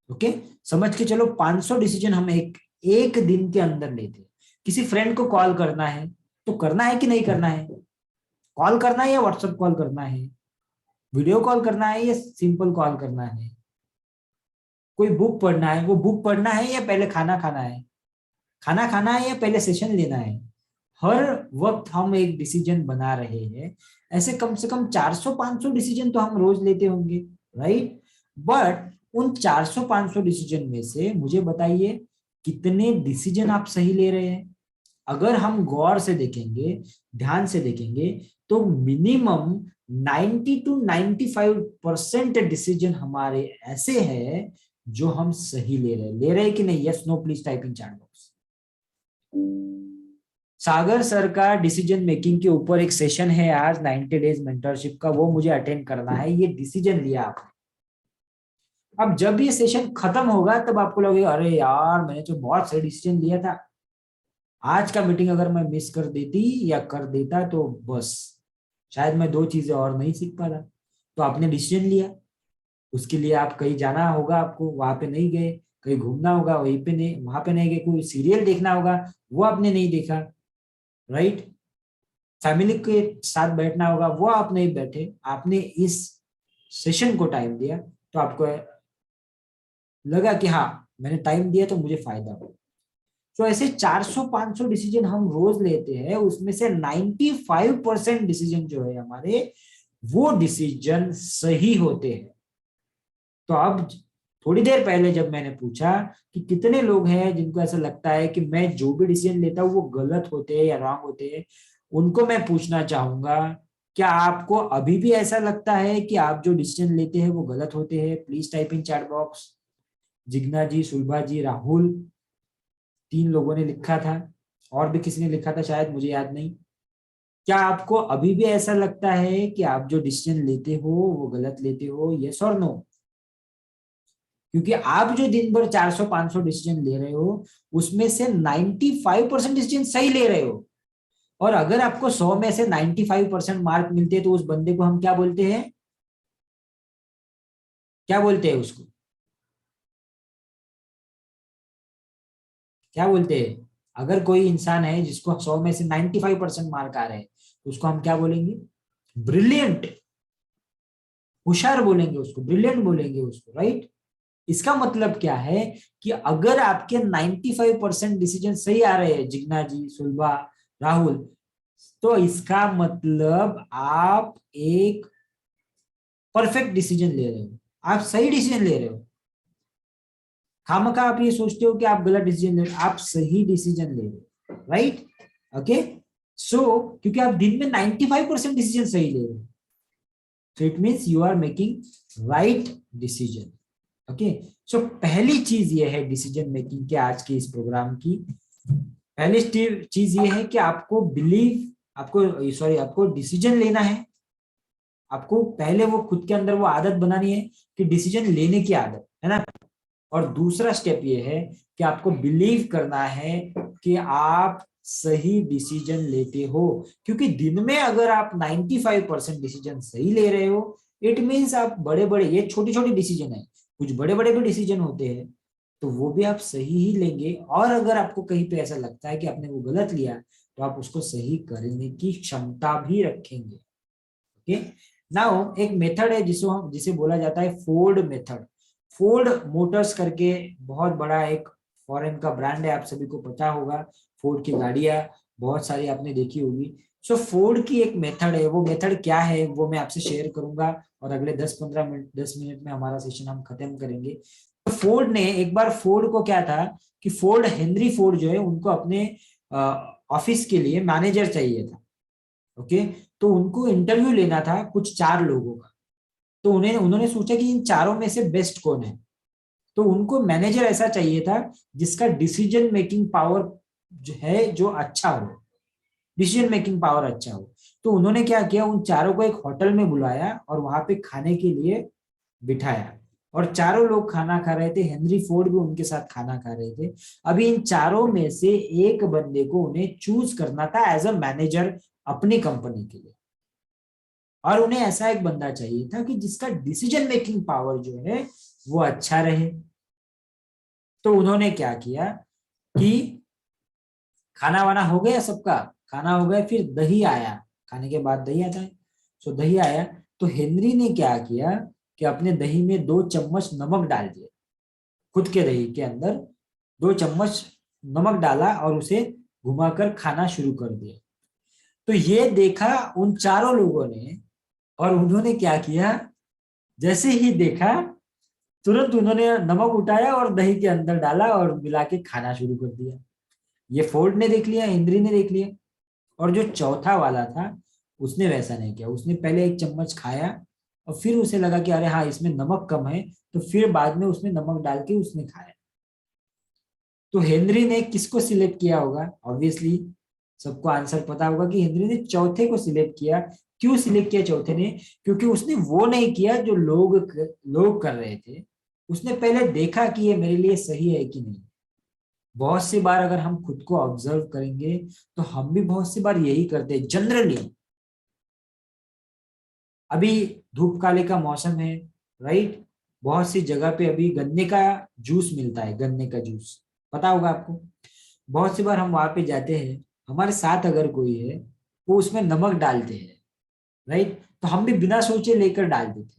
ओके, समझ के चलो 500 डिसीजन हम एक एक दिन के अंदर लेते हैं। किसी फ्रेंड को कॉल करना है तो करना है कि नहीं करना है? कॉल करना है या व्हाट्सएप कॉल करना है? वीडियो कॉल करना है या सिंपल कॉल करना है? कोई बुक पढ़ना है, वो बुक पढ़ना है या पहले खाना खाना है? खाना खाना है या पहले सेशन लेना है? हर वक्त हम एक डिसीजन बना रहे हैं। ऐसे कम से कम 400 500 डिसीजन तो हम रोज लेते होंगे, राइट। बट उन 400 500 डिसीजन में से मुझे बताइए कितने डिसीजन आप सही ले रहे हैं? अगर हम गौर से देखेंगे, ध्यान से देखेंगे, तो मिनिमम 90 to 95% डिसीजन हमारे ऐसे हैं जो हम सही ले रहे हैं कि नहीं? Yes no please type in chat box. Sagar sir का डिसीजन मेकिंग के ऊपर एक सेशन है आज 90 डेज मेंटरशिप का, वो मुझे अटेंड करना है। ये डिसीजन लिया आपने। अब जब ये सेशन खत्म होगा तब आपको लगेगा अरे यार मैंने तो बहुत सही डिसीजन लिया था। आज का मीटिंग अगर मैं मिस कर देती या कर देता तो बस शायद मैं 2 चीजें और नहीं सीख पाता। तो आपने डिसीजन लिया, उसके लिए आप कहीं जाना होगा, आपको वहां पे नहीं गए। कहीं घूमना होगा, वहीं पे नहीं, वहां पे नहीं गए। कोई सीरियल देखना होगा, वो आपने नहीं देखा, राइट। फैमिली के साथ बैठना होगा, वो आप नहीं बैठे, आपने इस सेशन को टाइम दिया तो आपको लगा कि हाँ मैंने टाइम दिया तो मुझे फायदा हो। तो ऐसे 400-500 डिसीजन हम रोज लेते हैं, उसमें से 95% डिसीजन जो है हमारे, वो डिसीजन सही होते हैं। तो अब थोड़ी देर पहले जब मैंने पूछा कि कितने लोग हैं जिनको ऐसा लगता है कि मैं जो भी डिसीजन लेता हूँ वो गलत होते हैं या रॉन्ग होते हैं, उनको मैं पूछना चाहूंगा, क्या आपको अभी भी ऐसा लगता है कि आप जो डिसीजन लेते हैं वो गलत होते हैं? Please type in chat box. Jigna ji, Sulbha ji, Rahul, 3 लोगों ने लिखा था, और भी किसी ने लिखा था शायद, मुझे याद नहीं। क्या आपको अभी भी ऐसा लगता है कि आप जो डिसीजन लेते हो वो गलत लेते हो? यस और नो? क्योंकि आप जो दिन भर 400-500 डिसीजन ले रहे हो, उसमें से 95% डिसीजन सही ले रहे हो। और अगर आपको 100 में से 95% मार्क मिलते हैं तो उस बंदे को हम क्या बोलते हैं? क्या बोलते हैं उसको? क्या बोलते हैं? अगर कोई इंसान है जिसको 100 में से 95% मार्क आ रहे हैं तो उसको हम क्या बोलेंगे? ब्रिलियंट। होशियार बोलेंगे उसको, ब्रिलियंट बोलेंगे उसको, राइट? इसका मतलब क्या है कि अगर आपके 95% डिसीजन सही आ रहे हैं, जिग्ना जी, सुलभा, राहुल, तो इसका मतलब आप एक परफेक्ट डिसीजन ले रहे हो, आप सही डिसीजन ले रहे हो। खामखा आप ये सोचते हो कि आप गलत डिसीजन ले रहे हो, आप सही डिसीजन ले रहे हो, राइट? ओके, सो क्योंकि आप दिन में 95% डिसीजन सही ले रहे हो, so it means you are making right decision. Okay, so पहली चीज ये है डिसीजन मेकिंग के आज के इस प्रोग्राम की, पहली चीज ये है कि आपको बिलीव, आपको सॉरी, आपको डिसीजन लेना है। आपको पहले वो खुद के अंदर वो आदत बनानी है कि डिसीजन लेने की आदत है ना। और दूसरा स्टेप ये है कि आपको बिलीव करना है कि आप सही डिसीजन लेते हो, क्योंकि दिन में अगर आप 95% डिसीजन सही ले रहे हो, इट मीन्स आप बड़े बड़े, ये छोटी छोटी डिसीजन है, कुछ बड़े बड़े भी डिसीजन होते हैं तो वो भी आप सही ही लेंगे। और अगर आपको कहीं पे ऐसा लगता है कि आपने वो गलत लिया तो आप उसको सही करने की क्षमता भी रखेंगे। ओके, नाउ एक मेथड है जिसे बोला जाता है फोर्ड मेथड। फोर्ड मोटर्स करके बहुत बड़ा एक फॉरेन का ब्रांड है, आप सभी को पता होगा। फोर्ड की गाड़ियां बहुत सारी आपने देखी होगी। सो फोर्ड की एक मेथड है, वो मेथड क्या है वो मैं आपसे शेयर करूंगा, और अगले 10-15 मिनट 10 मिनट में हमारा सेशन हम खत्म करेंगे। तो फोर्ड ने एक बार, फोर्ड को क्या था कि फोर्ड, हेनरी फोर्ड जो है, उनको अपने ऑफिस के लिए मैनेजर चाहिए था। ओके, तो उनको इंटरव्यू लेना था कुछ 4 लोगों का। तो उन्होंने सोचा कि इन चारों में से बेस्ट कौन है। तो उनको मैनेजर ऐसा चाहिए था जिसका डिसीजन मेकिंग पावर जो है, जो अच्छा हो, डिसीजन मेकिंग पावर अच्छा हो। तो उन्होंने क्या किया, उन चारों को एक होटल में बुलाया और वहां पे खाने के लिए बिठाया। और चारों लोग खाना खा रहे थे, हेनरी फोर्ड भी उनके साथ खाना खा रहे थे। अभी इन चारों में से एक बंदे को उन्हें चूज करना था एज अ मैनेजर अपनी कंपनी के लिए। और उन्हें ऐसा एक बंदा चाहिए था कि जिसका डिसीजन मेकिंग पावर जो है वो अच्छा रहे। तो उन्होंने क्या किया कि खाना वाना हो गया सबका, खाना हो गया, फिर दही आया, खाने के बाद दही आता है। सो दही आया, तो हेनरी ने क्या किया कि अपने दही में 2 चम्मच नमक डाल दिया, खुद के दही के अंदर 2 चम्मच नमक डाला और उसे घुमाकर खाना शुरू कर दिया। तो ये देखा उन चारों लोगों ने, और उन्होंने क्या किया, जैसे ही देखा तुरंत उन्होंने नमक उठाया और दही के अंदर डाला और मिला के खाना शुरू कर दिया। ये फोर्ड ने देख लिया, हेनरी ने देख लिया। और जो चौथा वाला था उसने वैसा नहीं किया, उसने पहले 1 चम्मच खाया और फिर उसे लगा कि अरे हाँ इसमें नमक कम है, तो फिर बाद में उसने नमक डाल के उसने खाया। तो हेनरी ने किसको सिलेक्ट किया होगा? ऑब्वियसली सबको आंसर पता होगा कि हेनरी ने चौथे को सिलेक्ट किया। क्यों सिलेक्ट किया चौथे ने? क्योंकि उसने वो नहीं किया जो लोग कर रहे थे। उसने पहले देखा कि ये मेरे लिए सही है कि नहीं। बहुत सी बार अगर हम खुद को ऑब्जर्व करेंगे तो हम भी बहुत सी बार यही करते हैं जनरली। अभी धूप काले का मौसम है, राइट? बहुत सी जगह पे अभी गन्ने का जूस मिलता है, गन्ने का जूस, पता होगा आपको। बहुत सी बार हम वहां पे जाते हैं, हमारे साथ अगर कोई है, वो उसमें नमक डालते हैं, राइट? तो हम भी बिना सोचे लेकर डाल देते।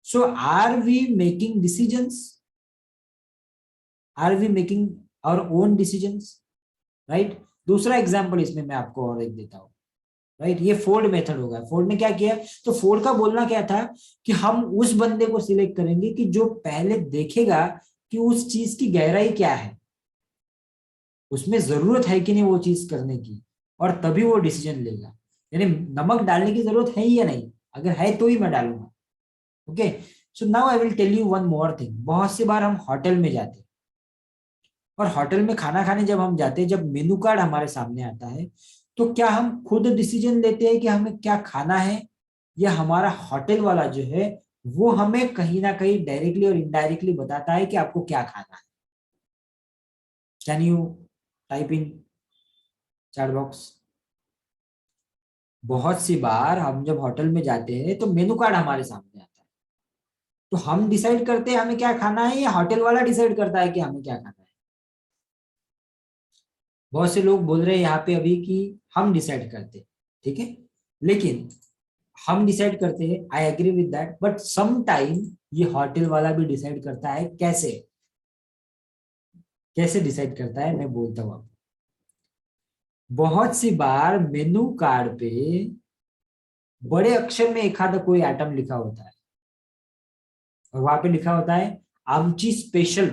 So are we making decisions? Are we making our own decisions? Right? दूसरा एग्जांपल इसमें मैं आपको और एक देता हूं, राइट? ये फोर्ड मेथड होगा। फोर्ड ने क्या किया? तो फोर्ड का बोलना क्या था कि हम उस बंदे को सिलेक्ट करेंगे कि जो पहले देखेगा कि उस चीज की गहराई क्या है, उसमें जरूरत है कि नहीं वो चीज करने की, और तभी वो डिसीजन लेगा। यानी नमक डालने की जरूरत है या नहीं, अगर है तो ही मैं डालूंगा। Okay, so now I will tell you one more thing. बहुत सी बार हम होटल में जाते हैं, और होटल में खाना खाने जब हम जाते हैं, जब मेनू कार्ड हमारे सामने आता है, तो क्या हम खुद डिसीजन लेते हैं कि हमें क्या खाना है, या हमारा होटल वाला जो है वो हमें कहीं ना कहीं डायरेक्टली और इनडायरेक्टली बताता है कि आपको क्या खाना है? Can you type in chat box? बहुत सी बार हम जब होटल में जाते हैं तो मेनू कार्ड हमारे सामने आता है, तो हम डिसाइड करते हैं हमें क्या खाना है, या होटल वाला डिसाइड करता है कि हमें क्या खाना है? बहुत से लोग बोल रहे हैं यहाँ पे अभी कि हम डिसाइड करते हैं, ठीक है, लेकिन हम डिसाइड करते हैं, I agree with that, but some time ये होटल वाला भी डिसाइड करता है। कैसे? कैसे डिसाइड करता है, मैं बोलता हूँ आपको। बहुत सी बार मेनू कार्ड पे बड़े अक्षर में एक आधा कोई आइटम लिखा होता है, और वहां पे लिखा होता है आमची स्पेशल,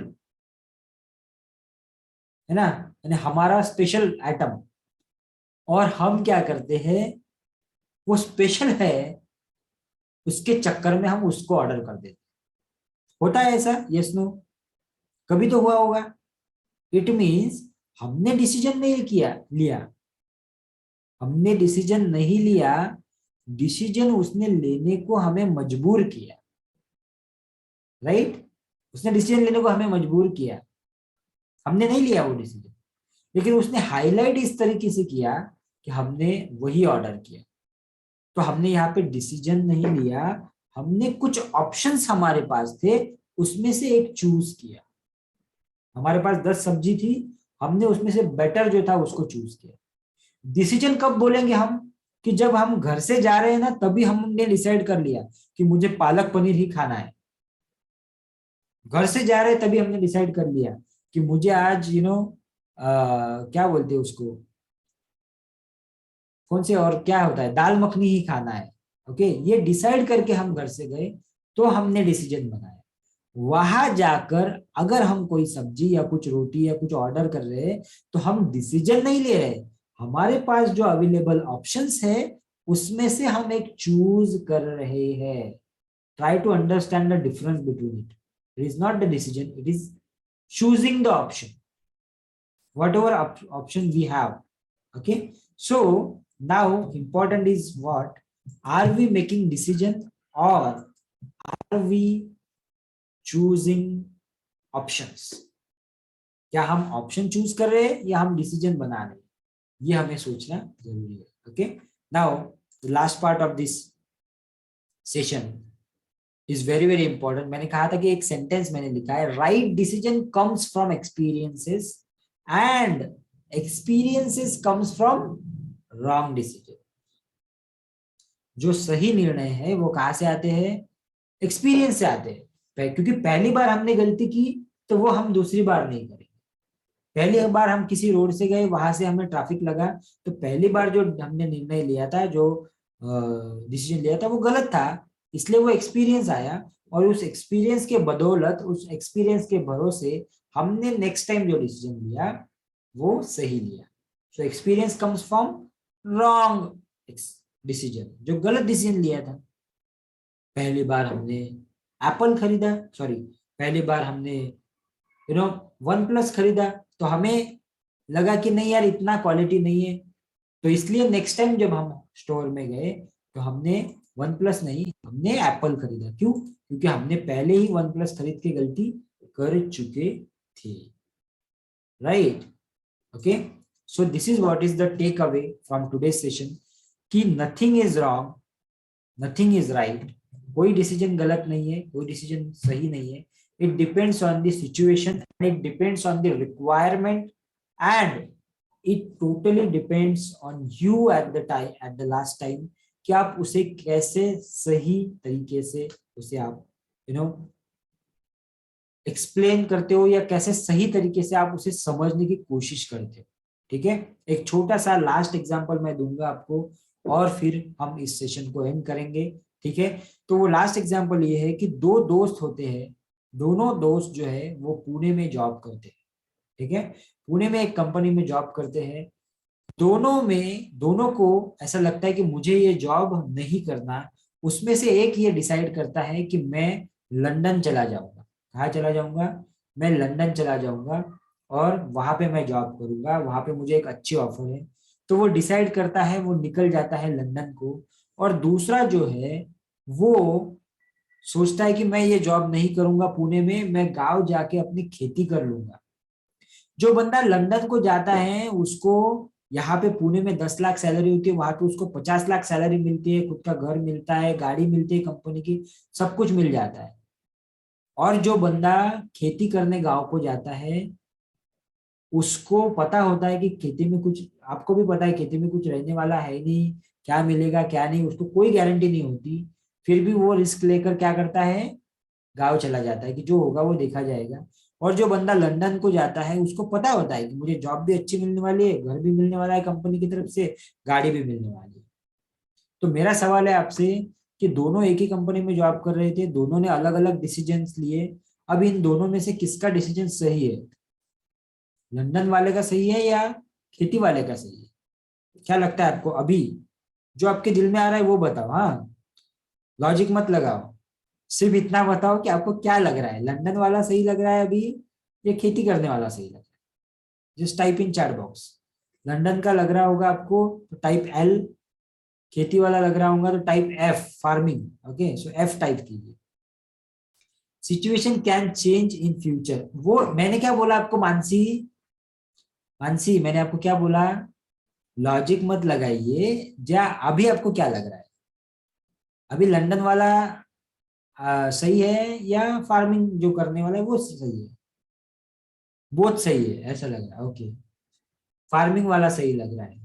है ना, यानी हमारा स्पेशल आइटम। और हम क्या करते हैं, वो स्पेशल है, उसके चक्कर में हम उसको ऑर्डर कर देते। होता है ऐसा? Yes no? कभी तो हुआ होगा। इट मीन्स हमने डिसीजन नहीं किया लिया, हमने डिसीजन नहीं लिया, डिसीजन उसने लेने को हमें मजबूर किया, राइट? उसने डिसीजन लेने को हमें मजबूर किया, हमने नहीं लिया वो डिसीजन, लेकिन उसने हाईलाइट इस तरीके से किया कि हमने वही ऑर्डर किया। तो हमने यहाँ पे डिसीजन नहीं लिया, हमने कुछ ऑप्शंस हमारे पास थे, उसमें से एक चूज किया। हमारे पास 10 सब्जी थी, हमने उसमें से बेटर जो था उसको चूज किया। डिसीजन कब बोलेंगे हम? कि जब हम घर से जा रहे हैं ना, तभी हमने डिसाइड कर लिया कि मुझे पालक पनीर ही खाना है। घर से जा रहे हैं तभी हमने डिसाइड कर लिया कि मुझे आज क्या बोलते हैं उसको, कौन से और क्या होता है, दाल मखनी ही खाना है। ओके, ये डिसाइड करके हम घर से गए, तो हमने डिसीजन बनाया। वहां जाकर अगर हम कोई सब्जी या कुछ रोटी या कुछ ऑर्डर कर रहे हैं, तो हम डिसीजन नहीं ले रहे, हमारे पास जो अवेलेबल ऑप्शंस है उसमें से हम एक चूज कर रहे हैं। Try to understand the difference between it. It is not the decision, it is choosing the option, whatever option we have. Okay, so now important is what, are we making decision or are we choosing options? क्या हम ऑप्शन चूज कर रहे हैं या हम डिसीजन बना रहे हैं, ये हमें सोचना जरूरी है। Okay, now the last part of this session is very very important. मैंने कहा था कि एक सेंटेंस मैंने लिखा है, right decision comes from experiences and experiences comes from wrong decision. जो सही निर्णय है वो कहाँ से आते हैं? एक्सपीरियंस से आते हैं। क्योंकि पहली बार हमने गलती की तो वो हम दूसरी बार नहीं करेंगे। पहली बार हम किसी रोड से गए, वहां से हमें ट्रैफिक लगा, तो पहली बार जो हमने निर्णय लिया था, जो डिसीजन लिया था, वो गलत था, इसलिए वो एक्सपीरियंस आया, और उस एक्सपीरियंस के बदौलत, उस एक्सपीरियंस के भरोसे हमने नेक्स्ट टाइम जो डिसीजन लिया वो सही लिया। So experience comes from wrong decision, जो गलत डिसीजन लिया था। पहली बार हमने एप्पल खरीदा, सॉरी, पहली बार हमने वन प्लस खरीदा, तो हमें लगा कि नहीं यार इतना क्वालिटी नहीं है, तो इसलिए नेक्स्ट टाइम जब हम स्टोर में गए तो हमने वन प्लस नहीं, हमने एप्पल खरीदा। क्यों? क्योंकि हमने पहले ही वन प्लस खरीद के गलती कर चुके थे, right? Okay, so this is what is the take away from today session, कि nothing is wrong, nothing is right. कोई डिसीजन गलत नहीं है, कोई डिसीजन सही नहीं है। It depends on the situation, it depends on the requirement, and it totally depends on you at the time, at the last time, कि आप उसे कैसे सही तरीके से उसे आप एक्सप्लेन करते हो या कैसे सही तरीके से आप उसे समझने की कोशिश करते हो। ठीक है, एक छोटा सा लास्ट एग्जांपल मैं दूंगा आपको और फिर हम इस सेशन को एंड करेंगे। ठीक है, तो वो लास्ट एग्जांपल ये है कि दो दोस्त होते हैं, दोनों दोस्त जो है वो पुणे में जॉब करते हैं। ठीक है, पुणे में एक कंपनी में जॉब करते हैं। दोनों को ऐसा लगता है कि मुझे ये जॉब नहीं करना। उसमें से एक ये डिसाइड करता है कि मैं लंदन चला जाऊंगा। कहाँ चला जाऊंगा? मैं लंदन चला जाऊंगा और वहां पे मैं जॉब करूंगा, वहां पे मुझे एक अच्छी ऑफर है। तो वो डिसाइड करता है, वो निकल जाता है लंदन को। और दूसरा जो है वो सोचता है कि मैं ये जॉब नहीं करूंगा पुणे में, मैं गांव जाके अपनी खेती कर लूंगा। जो बंदा लंदन को जाता है उसको यहाँ पे पुणे में 10 लाख सैलरी होती है, वहां पे उसको 50 लाख सैलरी मिलती है, खुद का घर मिलता है, गाड़ी मिलती है कंपनी की, सब कुछ मिल जाता है। और जो बंदा खेती करने गांव को जाता है उसको पता होता है कि खेती में कुछ, आपको भी पता है खेती में कुछ रहने वाला है नहीं, क्या मिलेगा क्या नहीं उसको कोई गारंटी नहीं होती। फिर भी वो रिस्क लेकर क्या करता है, गाँव चला जाता है कि जो होगा वो देखा जाएगा। और जो बंदा लंदन को जाता है उसको पता होता है कि मुझे जॉब भी अच्छी मिलने वाली है, घर भी मिलने वाला है कंपनी की तरफ से, गाड़ी भी मिलने वाली है। तो मेरा सवाल है आपसे कि दोनों एक ही कंपनी में जॉब कर रहे थे, दोनों ने अलग अलग डिसीजंस लिए, अब इन दोनों में से किसका डिसीजन सही है? लंदन वाले का सही है या खेती वाले का सही है? क्या लगता है आपको अभी? जो आपके दिल में आ रहा है वो बताओ, हाँ, लॉजिक मत लगाओ, सिर्फ इतना बताओ कि आपको क्या लग रहा है, लंदन वाला सही लग रहा है अभी या खेती करने वाला सही लग रहा है? Just type in chat box. London का लग रहा होगा आपको तो टाइप एल, खेती वाला लग रहा होगा तो टाइप एफ, फार्मिंग। ओके, सो एफ टाइप कीजिए। Situation can change in future, वो मैंने क्या बोला आपको मानसी? मानसी मैंने आपको क्या बोला? लॉजिक मत लगाइए, जा अभी आपको क्या लग रहा है? अभी लंदन वाला सही है या फार्मिंग जो करने वाला है वो सही है? बोथ सही है ऐसा लग रहा है, ओके। फार्मिंग वाला सही लग रहा है,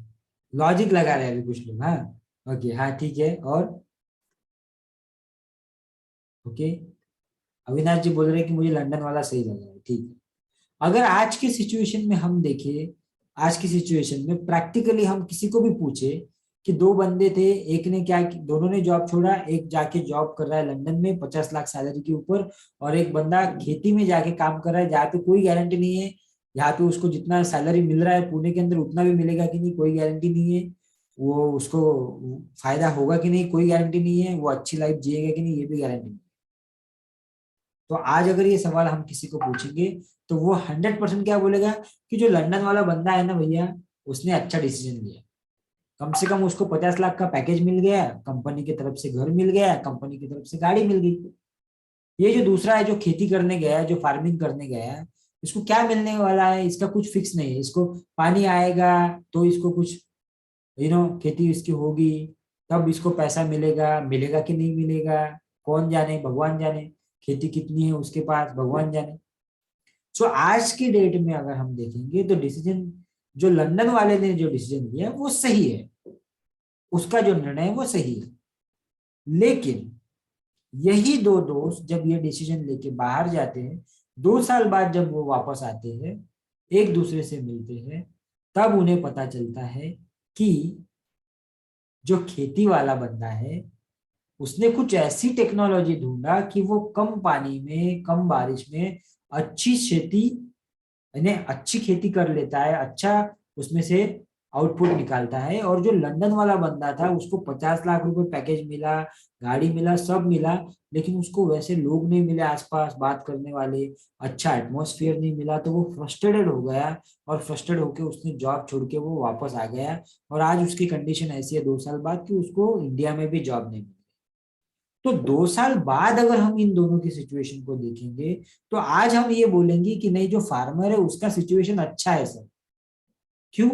लॉजिक लगा रहे हैं अभी कुछ लोग, हाँ। ओके, हाँ ठीक है। और ओके, अविनाश जी बोल रहे हैं कि मुझे लंदन वाला सही लग रहा है, ठीक है। अगर आज की सिचुएशन में हम देखें, आज की सिचुएशन में प्रैक्टिकली हम किसी को भी पूछे कि दो बंदे थे, एक ने क्या, दोनों ने जॉब छोड़ा, एक जाके जॉब कर रहा है लंदन में 50 लाख सैलरी के ऊपर, और एक बंदा खेती में जाके काम कर रहा है जहाँ पे कोई गारंटी नहीं है, यहाँ पे उसको जितना सैलरी मिल रहा है पुणे के अंदर उतना भी मिलेगा कि नहीं कोई गारंटी नहीं है, वो उसको फायदा होगा कि नहीं कोई गारंटी नहीं है, वो अच्छी लाइफ जिएगा कि नहीं ये भी गारंटी नहीं। तो आज अगर ये सवाल हम किसी को पूछेंगे तो वो 100% क्या बोलेगा कि जो लंदन वाला बंदा है ना भैया, उसने अच्छा डिसीजन लिया। कम से कम उसको 50 लाख का पैकेज मिल गया, कंपनी की तरफ से घर मिल गया, कंपनी की तरफ से गाड़ी मिल गई। ये जो दूसरा है जो खेती करने गया है, जो फार्मिंग करने गया है, इसको क्या मिलने वाला है इसका कुछ फिक्स नहीं है। इसको पानी आएगा तो इसको कुछ खेती इसकी होगी, तब इसको पैसा मिलेगा, मिलेगा कि नहीं मिलेगा कौन जाने, भगवान जाने। खेती कितनी है उसके पास भगवान जाने। सो आज की डेट में अगर हम देखेंगे तो डिसीजन जो लंदन वाले ने जो डिसीजन लिया वो सही है, उसका जो निर्णय है वो सही है। लेकिन यही दो दोस्त जब ये डिसीजन लेके बाहर जाते हैं, 2 साल बाद जब वो वापस आते हैं, एक दूसरे से मिलते हैं, तब उन्हें पता चलता है कि जो खेती वाला बंदा है उसने कुछ ऐसी टेक्नोलॉजी ढूंढा कि वो कम पानी में कम बारिश में अच्छी खेती, यानी अच्छी खेती कर लेता है, अच्छा उसमें से आउटपुट निकालता है। और जो लंदन वाला बंदा था उसको 50 लाख रुपए पैकेज मिला, गाड़ी मिला, सब मिला, लेकिन उसको वैसे लोग नहीं मिले आसपास बात करने वाले, अच्छा एटमॉस्फेयर नहीं मिला, तो वो फ्रस्ट्रेटेड हो गया। और फ्रस्ट्रेट होकर उसने जॉब छोड़ के वो वापस आ गया। और आज उसकी कंडीशन ऐसी है 2 साल बाद कि उसको इंडिया में भी जॉब नहीं मिली। तो 2 साल बाद अगर हम इन दोनों की सिचुएशन को देखेंगे तो आज हम ये बोलेंगे कि नहीं जो फार्मर है उसका सिचुएशन अच्छा है सर। क्यों?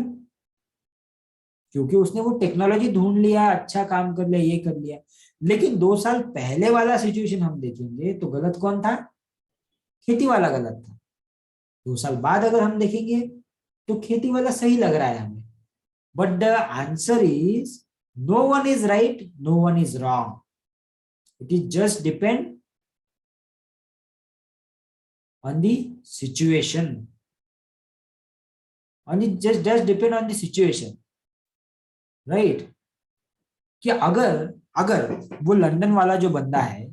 क्योंकि उसने वो टेक्नोलॉजी ढूंढ लिया, अच्छा काम कर लिया, ये कर लिया। लेकिन 2 साल पहले वाला सिचुएशन हम देखेंगे तो गलत कौन था? खेती वाला गलत था। 2 साल बाद अगर हम देखेंगे तो खेती वाला सही लग रहा है हमें, but the answer is no one is right, no one is wrong, it is just depend on the situation, on it just depend on the situation, right? कि अगर अगर वो लंदन वाला जो बंदा है,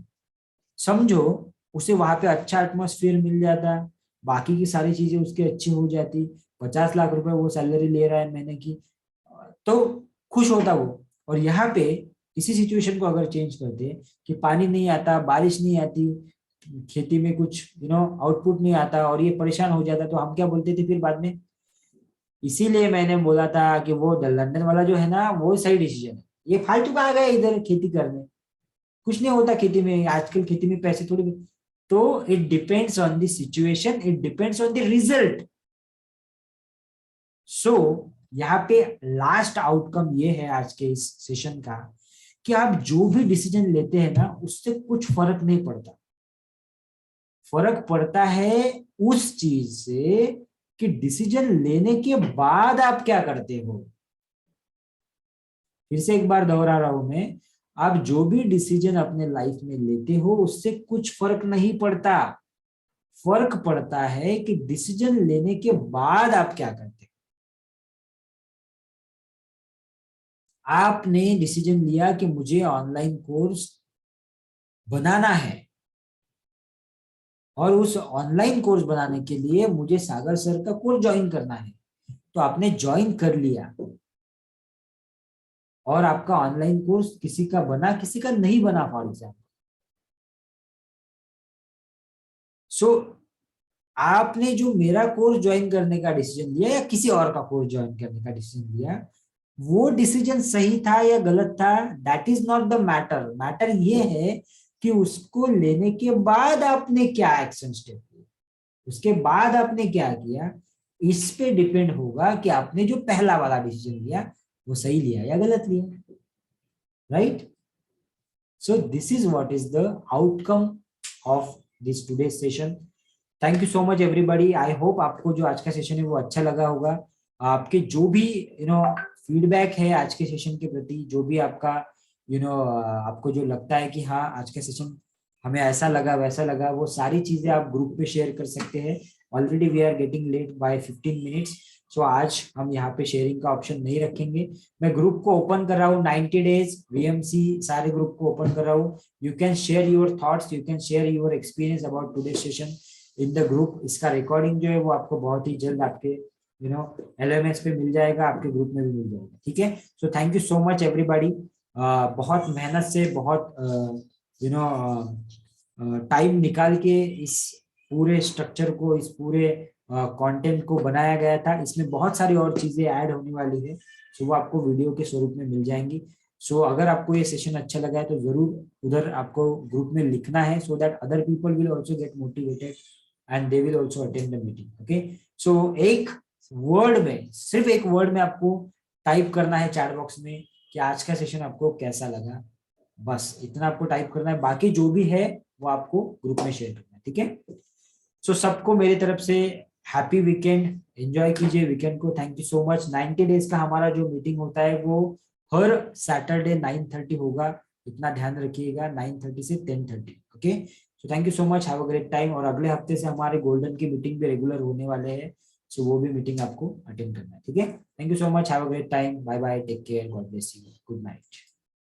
समझो उसे वहां पे अच्छा एटमॉस्फेयर मिल जाता, बाकी की सारी चीजें उसकी अच्छी हो जाती, 50 लाख रुपए वो सैलरी ले रहा है महीने की, तो खुश होता वो। और यहाँ पे इसी सिचुएशन को अगर चेंज करते कि पानी नहीं आता, बारिश नहीं आती, खेती में कुछ आउटपुट नहीं आता और ये परेशान हो जाता, तो हम क्या बोलते थे फिर बाद में? इसीलिए मैंने बोला था कि वो लंदन वाला जो है ना वो सही डिसीजन है। ये फालतू का आ गया इधर खेती करने, कुछ नहीं होता खेती में, आजकल खेती में पैसे थोड़ी। तो it depends on the situation, it depends on the result. So यहाँ पे लास्ट आउटकम ये है आज के इस सेशन का कि आप जो भी डिसीजन लेते हैं ना उससे कुछ फर्क नहीं पड़ता, फर्क पड़ता है उस चीज से कि डिसीजन लेने के बाद आप क्या करते हो। फिर से एक बार दोहरा रहा हूं मैं, आप जो भी डिसीजन अपने लाइफ में लेते हो उससे कुछ फर्क नहीं पड़ता, फर्क पड़ता है कि डिसीजन लेने के बाद आप क्या करते हो। आपने डिसीजन लिया कि मुझे ऑनलाइन कोर्स बनाना है और उस ऑनलाइन कोर्स बनाने के लिए मुझे सागर सर का कोर्स ज्वाइन करना है, तो आपने ज्वाइन कर लिया और आपका ऑनलाइन कोर्स किसी का बना किसी का नहीं बना फॉर एग्जाम्पल। सो आपने जो मेरा कोर्स ज्वाइन करने का डिसीजन लिया या किसी और का कोर्स ज्वाइन करने का डिसीजन लिया, वो डिसीजन सही था या गलत था, that is not the matter. Matter ये है कि उसको लेने के बाद आपने क्या एक्शन स्टेप लिया, उसके बाद आपने क्या किया, इस पे डिपेंड होगा कि आपने जो पहला वाला डिसीजन लिया वो सही लिया या गलत लिया, right? So this is what is the outcome of this today session. Thank you so much everybody. I hope आपको जो आज का सेशन है वो अच्छा लगा होगा। आपके जो भी फीडबैक है आज के सेशन के प्रति, जो भी आपका आपको जो लगता है कि हाँ आज का सेशन हमें ऐसा लगा वैसा लगा, वो सारी चीजें आप ग्रुप पे शेयर कर सकते हैं। Already we are getting late by 15 minutes, so आज हम यहाँ पे शेयरिंग का ऑप्शन नहीं रखेंगे। मैं ग्रुप को ओपन कर रहा हूँ, 90 डेज वीएमसी सारे ग्रुप को ओपन कर रहा हूँ। You can share your thoughts, you can share your experience about today session in the group. इसका रिकॉर्डिंग जो है वो आपको बहुत ही जल्द आपके LMS पे मिल जाएगा, आपके ग्रुप में भी मिल जाएगा, ठीक है? So thank you so much everybody. बहुत मेहनत से, बहुत टाइम निकाल के इस पूरे स्ट्रक्चर को, इस पूरे कंटेंट को बनाया गया था। इसमें बहुत सारी और चीजें ऐड होने वाली है, सो वो आपको वीडियो के स्वरूप में मिल जाएंगी। सो अगर आपको ये सेशन अच्छा लगा है तो जरूर उधर आपको ग्रुप में लिखना है, so that other people will also get motivated and they will also attend the meeting, okay? So एक वर्ड में, सिर्फ एक वर्ड में आपको टाइप करना है चैट बॉक्स में कि आज का सेशन आपको कैसा लगा, बस इतना आपको टाइप करना है। बाकी जो भी है वो आपको ग्रुप में शेयर करना है, ठीक है? सो सबको मेरी तरफ से हैप्पी वीकेंड, एंजॉय कीजिए वीकेंड को। Thank you so much. 90 days का हमारा जो मीटिंग होता है वो हर सैटरडे 9:30 होगा, इतना ध्यान रखिएगा, 9:30 से 10:30, okay? So thank you so much, have a great time. और अगले हफ्ते से हमारे गोल्डन की मीटिंग भी रेगुलर होने वाले हैं, सो वो भी मीटिंग आपको अटेंड करना है, ठीक है? Thank you so much, have a great time, bye bye, take care, God bless you, good night.